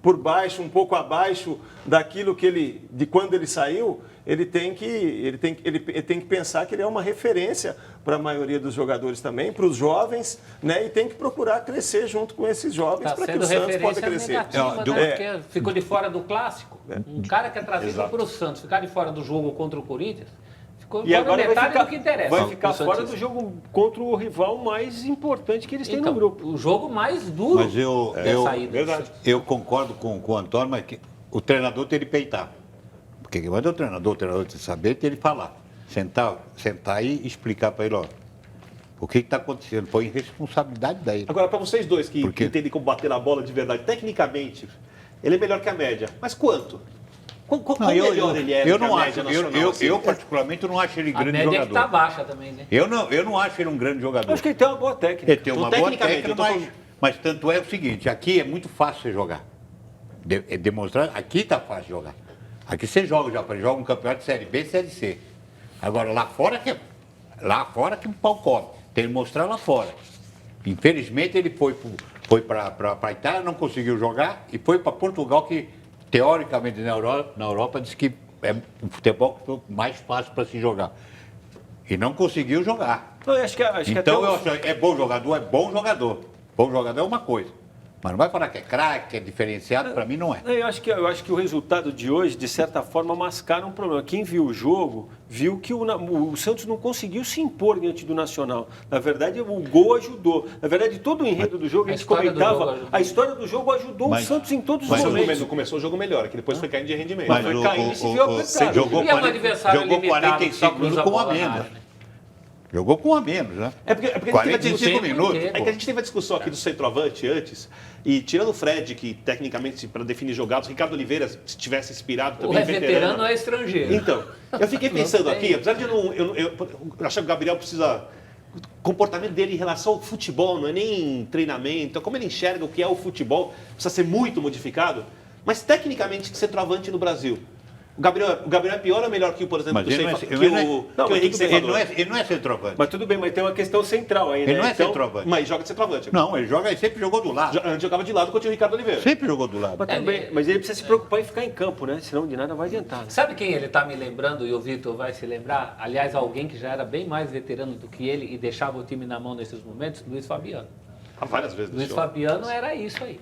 por baixo, um pouco abaixo daquilo de quando ele saiu, ele tem que pensar que ele é uma referência para a maioria dos jogadores também, para os jovens, né? E tem que procurar crescer junto com esses jovens para que o Santos possa crescer. Negativa, né? Porque ficou de fora do clássico. Um cara que é trazido para o Santos, ficar de fora do jogo contra o Corinthians. E agora vai ficar o fora do jogo contra o rival mais importante que eles têm no grupo. O jogo mais duro. Mas eu concordo com o Antônio, mas que o treinador tem que peitar. Porque quando é o treinador tem que saber, tem que falar. Sentar e explicar para ele, ó, o que está acontecendo. Põe responsabilidade daí. Agora, para vocês dois que entendem como bater na bola de verdade, tecnicamente, ele é melhor que a média. Mas quanto? Qual melhor ele é? Eu particularmente não acho ele grande jogador. A média que está baixa também, né? Eu não acho ele um grande jogador. Eu acho que ele tem uma boa técnica. Ele tem uma boa técnica, mas tanto é o seguinte, aqui é muito fácil você jogar. Demonstrar, aqui está fácil jogar. Aqui você joga um campeonato de Série B, Série C. Agora lá fora que o pau come. Tem que mostrar lá fora. Infelizmente ele foi para a Itália, não conseguiu jogar, e foi para Portugal, que teoricamente na Europa diz que é um futebol mais fácil para se jogar. E não conseguiu jogar. Então, eu acho que é bom jogador, é bom jogador. Bom jogador é uma coisa. Mas não vai falar que é craque, que é diferenciado, para mim não é. Eu acho que o resultado de hoje, de certa forma, mascara um problema. Quem viu o jogo, viu que o Santos não conseguiu se impor diante do Nacional. Na verdade, o gol ajudou. Na verdade, todo o enredo do jogo, a gente comentava, a história do jogo ajudou o Santos em todos os momentos. Começou o jogo melhor, que depois foi caindo de rendimento. Mas foi caindo e se viu apertado. Jogou 45 minutos com a menos. Jogou com a menos, né? É porque 45 minutos. É que a gente teve a discussão aqui do centroavante antes, e tirando o Fred, que tecnicamente, para definir jogados, Ricardo Oliveira, se tivesse inspirado também. O veterano é estrangeiro. Então, eu fiquei pensando aqui, apesar de eu achar que o Gabriel precisa. O comportamento dele em relação ao futebol, não é nem treinamento, como ele enxerga o que é o futebol, precisa ser muito modificado. Mas tecnicamente, centroavante no Brasil. O Gabriel é pior ou melhor que, por exemplo, o Henrique Ceifador? Ele não é centroavante. Mas tudo bem, mas tem uma questão central aí, né? Ele não é centroavante. Mas joga de centroavante. Não, ele sempre jogou do lado. Antes jogava de lado contra o Ricardo Oliveira. Sempre jogou do lado. Mas tudo bem, mas ele precisa se preocupar em ficar em campo, né? Senão de nada vai adiantar. Né? Sabe quem ele está me lembrando, e o Vitor vai se lembrar? Aliás, alguém que já era bem mais veterano do que ele e deixava o time na mão nesses momentos, Luiz Fabiano. Várias vezes. Luiz Fabiano era isso aí.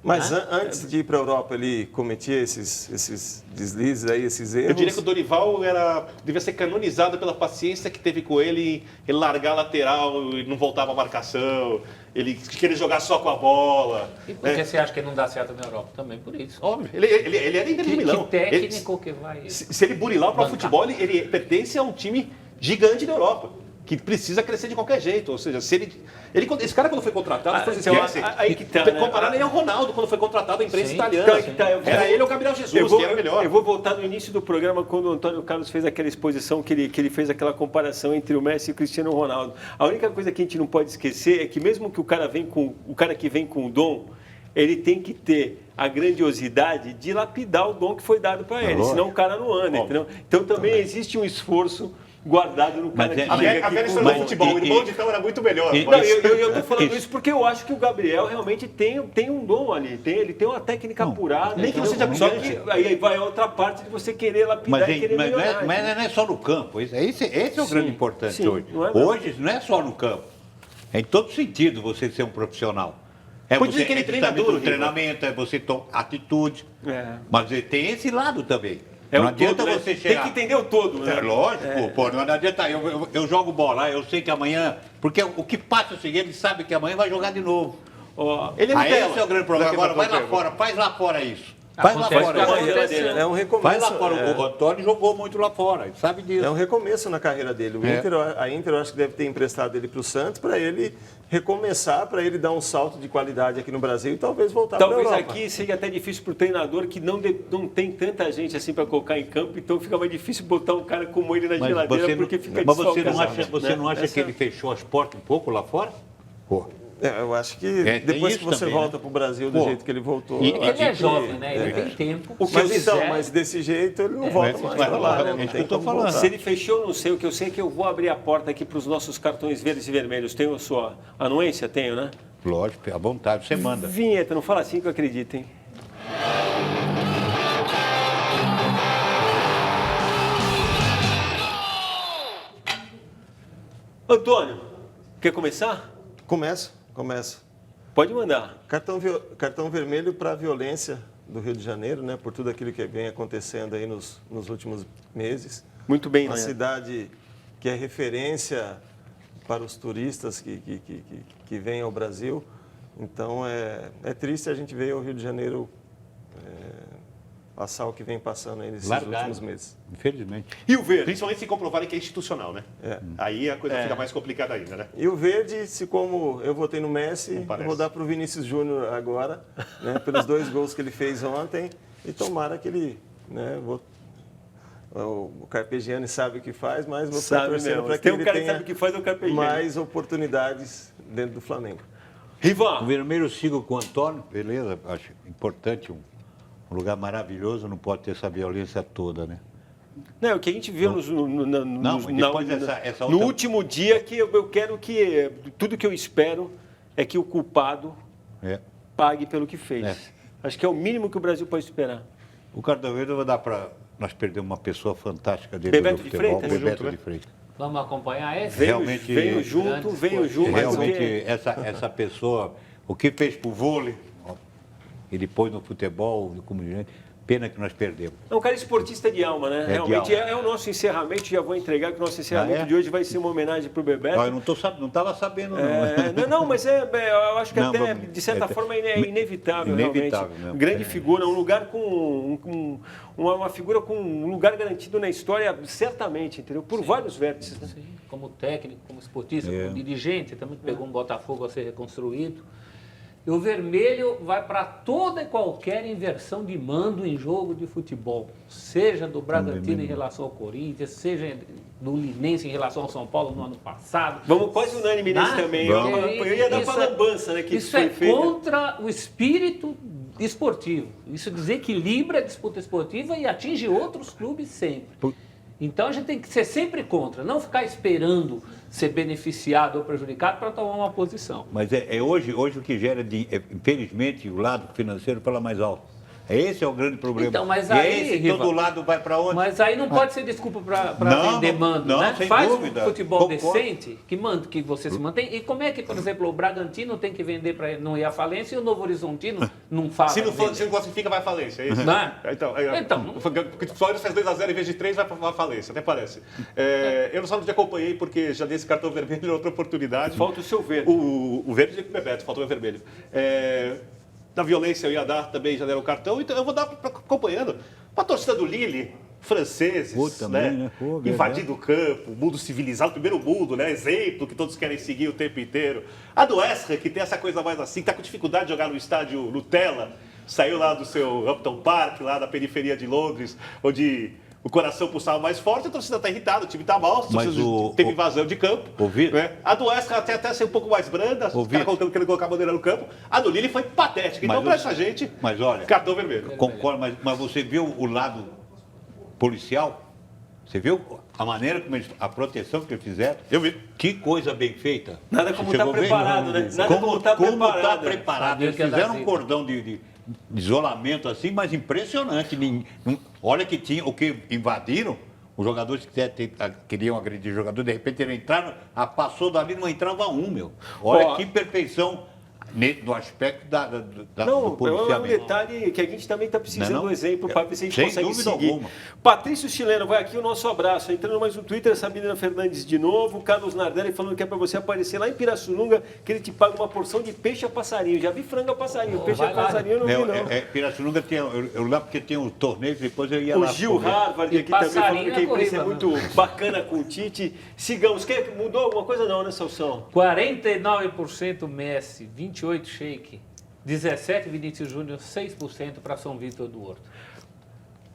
Mas antes de ir para a Europa, ele cometia esses deslizes aí, esses erros? Eu diria que o Dorival devia ser canonizado pela paciência que teve com ele largar a lateral e não voltava a marcação, ele queria jogar só com a bola. E por que você acha que ele não dá certo na Europa? Também por isso. Óbvio, ele era Inter de Milão. Que técnico que vai... Se ele burilar para o futebol, ele pertence a um time gigante da Europa, que precisa crescer de qualquer jeito. Ou seja, se esse cara quando foi contratado, comparado ele ao Ronaldo quando foi contratado a imprensa italiana. Era ele ou o Gabriel Jesus, que era melhor. Eu vou voltar no início do programa, quando o Antônio Carlos fez aquela exposição, que ele fez aquela comparação entre o Messi e o Cristiano Ronaldo. A única coisa que a gente não pode esquecer é que mesmo que o cara que vem com o dom, ele tem que ter a grandiosidade de lapidar o dom que foi dado para ele, senão o cara não anda, entendeu? Então também existe um esforço guardado no cara que chega a velha história do futebol, o irmão de então era muito melhor. Eu estou falando isso porque eu acho que o Gabriel realmente tem um dom ali, ele tem uma técnica apurada. Nem que não seja só que aí vai a outra parte de você querer lapidar e querer melhorar. Mas não é só no campo, esse é o grande importante hoje. Hoje não é só no campo, é em todo sentido você ser um profissional. Pode dizer que ele treina duro, o treinamento, é você tomar atitude. Mas tem esse lado também. É não o adianta todo, né? você chegar... Tem que entender o todo, né? É lógico, pô, não adianta. Eu jogo bola, eu sei que amanhã... Porque o que passa é o seguinte, ele sabe que amanhã vai jogar de novo. Ele é Aí Nutella. esse é o grande problema. Agora vai lá fora, faz lá fora isso. Faz lá Acontece fora. que aconteceu. É um recomeço. Vai lá fora. O Antônio jogou muito lá fora, ele sabe disso. É um recomeço na carreira dele. A Inter eu acho que deve ter emprestado ele para o Santos para ele recomeçar, para ele dar um salto de qualidade aqui no Brasil e talvez voltar para a Talvez Europa. aqui seja até difícil para o treinador que não tem tanta gente assim para colocar em campo, então fica mais difícil botar um cara como ele na geladeira porque fica mas você desfalcado, não acha que ele fechou as portas um pouco lá fora? Pô. Eu acho que depois que você também, volta para o Brasil do jeito que ele voltou... Ele é jovem, né? Ele tem tempo. Mas desse jeito ele não volta mais para lá, né? Não tem como voltar. Se ele fechou, eu não sei. O que eu sei é que eu vou abrir a porta aqui para os nossos cartões verdes e vermelhos. Tenho a sua anuência? Tenho, né? Lógico, à vontade, você manda. Vinheta, não fala assim que eu acredito, hein? Antônio, quer começar? Começa. Pode mandar. Cartão vermelho para a violência do Rio de Janeiro, né? Por tudo aquilo que vem acontecendo aí nos últimos meses. Muito bem, Uma né? cidade que é referência para os turistas que vêm ao Brasil. Então, é triste a gente ver o Rio de Janeiro passar o que vem passando aí nesses últimos meses. Infelizmente. E o verde? Principalmente se comprovarem que é institucional, né? Aí a coisa fica mais complicada ainda, né? E o verde, se como eu votei no Messi, eu vou dar para o Vinícius Júnior agora, né, pelos 2 gols que ele fez ontem. E tomara que ele... Né, o Carpegiani sabe o que faz, mas vou estar torcendo para que Tem um ele cara que tenha sabe o que faz, é o Carpegiani. mais oportunidades dentro do Flamengo. Rivan. O vermelho sigo com o Antônio, beleza, acho importante, um lugar maravilhoso, não pode ter essa violência toda, né? Não, o que a gente viu essa no último dia, que eu quero que... Tudo que eu espero é que o culpado pague pelo que fez. Acho que é o mínimo que o Brasil pode esperar. O Cartão Verde vai dar para... Nós perdemos uma pessoa fantástica dentro Bebeto do de futebol, Freitas, Bebeto junto, de Freitas. Vamos acompanhar esse? Veio junto. Realmente, essa pessoa, o que fez pro vôlei, e depois no futebol, como gente, pena que nós perdemos. É um cara esportista de alma, né? Realmente é o nosso encerramento, já vou entregar que o nosso encerramento de hoje vai ser uma homenagem para o Bebeto. Eu não estava sabendo, não. Não, mas eu acho que até, de certa forma, é inevitável, realmente. Mesmo. Grande figura, um lugar com uma figura com um lugar garantido na história, certamente, entendeu? Por vários vértices. Né? Sim, como técnico, como esportista, como dirigente, também pegou um Botafogo a ser reconstruído. E o vermelho vai para toda e qualquer inversão de mando em jogo de futebol. Seja do Bragantino em relação ao Corinthians, seja do Linense em relação ao São Paulo no ano passado. Vamos quase unânime nesse também. Eu ia dar para a lambança, né? Que isso é contra o espírito esportivo. Isso desequilibra a disputa esportiva e atinge outros clubes sempre. Então a gente tem que ser sempre contra, não ficar esperando ser beneficiado ou prejudicado para tomar uma posição. Mas hoje o que gera, infelizmente, o lado financeiro fala mais alto. Esse é o grande problema. Então, mas aí, todo lado vai para onde? Mas aí não pode ser desculpa para vender mando, né? Sem Faz dúvida. um futebol Concordo. decente que você se mantém. E como é que, por exemplo, o Bragantino tem que vender para não ir à falência e o Novo Horizontino não faz? Se não classifica, vai à falência, é isso? Não é? Então, porque o Flamengo faz 2-0 em vez de 3, vai para a falência, até parece. Eu só não te acompanhei porque já dei esse cartão vermelho em outra oportunidade. Falta o seu verde. O verde com o Bebeto, falta o vermelho. Da violência eu ia dar também, já deram o cartão, então eu vou dar acompanhando. Para a torcida do Lille, franceses, também, né? Invadindo o campo, mundo civilizado, primeiro mundo, né? Exemplo que todos querem seguir o tempo inteiro. A do Esra, que tem essa coisa mais assim, que está com dificuldade de jogar no estádio Nutella, saiu lá do seu Upton Park, lá da periferia de Londres, onde o coração pulsava mais forte, a torcida está irritada, o time está mal, teve invasão de campo. Né? A do Esca até ser um pouco mais branda, os caras querendo colocar a bandeira no campo. A do Lille foi patética. Então, para essa gente, cartão vermelho. Concordo, mas você viu o lado policial? Você viu a maneira como a proteção que eles fizeram? Eu vi. Que coisa bem feita. Nada como estar preparado, né? Nada como estar preparado. Eles fizeram um cordão de isolamento assim, mas impressionante. Olha que tinha o que invadiram, os jogadores que queriam agredir o jogador, de repente eles entraram, passou dali, não entrava um, meu. Olha que perfeição no aspecto do Não, é um policiamento. detalhe que a gente também está precisando Não, do exemplo para ver se a gente sem consegue dúvida seguir. alguma. Patrício Chileno, vai aqui o nosso abraço. Entrando mais no Twitter, Sabrina Fernandes de novo, Carlos Nardelli falando que é para você aparecer lá em Pirassununga, que ele te paga uma porção de peixe a passarinho. Já vi frango a passarinho, peixe a passarinho eu não vi não. Pirassununga eu lembro porque tem um torneio, depois eu ia O lá. Gil comer. Harvard E aqui também falando passarinho que a é imprensa é corrida, muito bacana com o Tite. Sigamos. Mudou alguma coisa não, né, Salsão? 49% Messi, 28% Sheik, 17% Vinícius Júnior, 6% para São Vitor do Horto.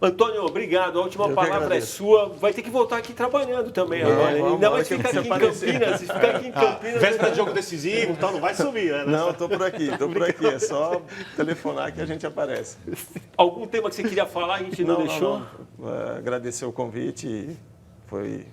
Antônio, obrigado. A última Eu que palavra é agradeço. sua. Vai ter que voltar aqui trabalhando também agora. vamos, Ainda hora mais que ficar você aqui em aparecer. Campinas. Se ficar aqui em Campinas... Véspera de jogo decisivo, então não vai sumir, né? Não, estou por aqui. É só telefonar que a gente aparece. Algum tema que você queria falar, a gente não deixou? Não. Agradecer o convite e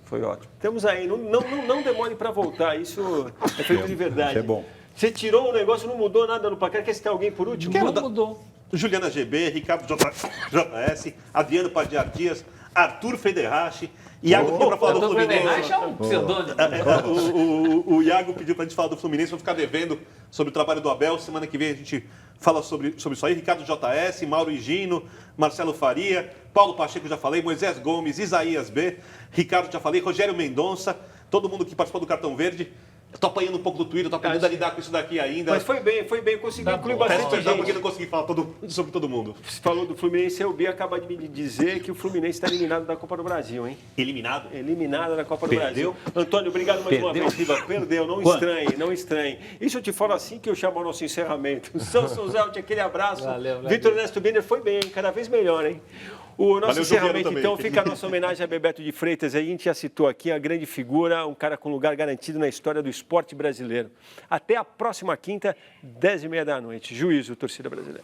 foi ótimo. Temos aí. Não demore para voltar. Isso é feito de verdade. Isso é bom. Você tirou o negócio, não mudou nada no placar. Quer citar alguém por último? Mudou. Juliana GB, Ricardo JS, Adriano Padiar Dias, Arthur Federrache, Iago pediu para falar do Fluminense. É um pseudônimo. O Iago pediu para a gente falar do Fluminense, vou ficar devendo sobre o trabalho do Abel. Semana que vem a gente fala sobre isso aí. Ricardo JS, Mauro Higino, Marcelo Faria, Paulo Pacheco, já falei, Moisés Gomes, Isaías B, Ricardo, já falei, Rogério Mendonça, todo mundo que participou do Cartão Verde. Estou apanhando um pouco do Twitter, estou aprendendo a lidar com isso daqui ainda. Mas foi bem. Consegui incluir Peço bastante perdão porque gente. não consegui falar sobre todo mundo. Você falou do Fluminense, o Bia acaba de me dizer que o Fluminense está eliminado da Copa do Brasil, hein? Eliminado? Eliminada da Copa do Perdeu? Brasil. Antônio, obrigado mais uma Perdeu? vez, Riva. Perdeu, não Quanto? estranhe. Isso eu te falo assim que eu chamo o nosso encerramento. São Souzalte, aquele abraço. Valeu. Vitor Ernesto Biner foi bem, hein? Cada vez melhor, hein? O nosso Valeu, encerramento, Juliano, então, também. fica a nossa homenagem a Bebeto de Freitas. A gente já citou aqui a grande figura, um cara com lugar garantido na história do esporte brasileiro. Até a próxima quinta, 10h30 da noite. Juízo, torcida brasileira.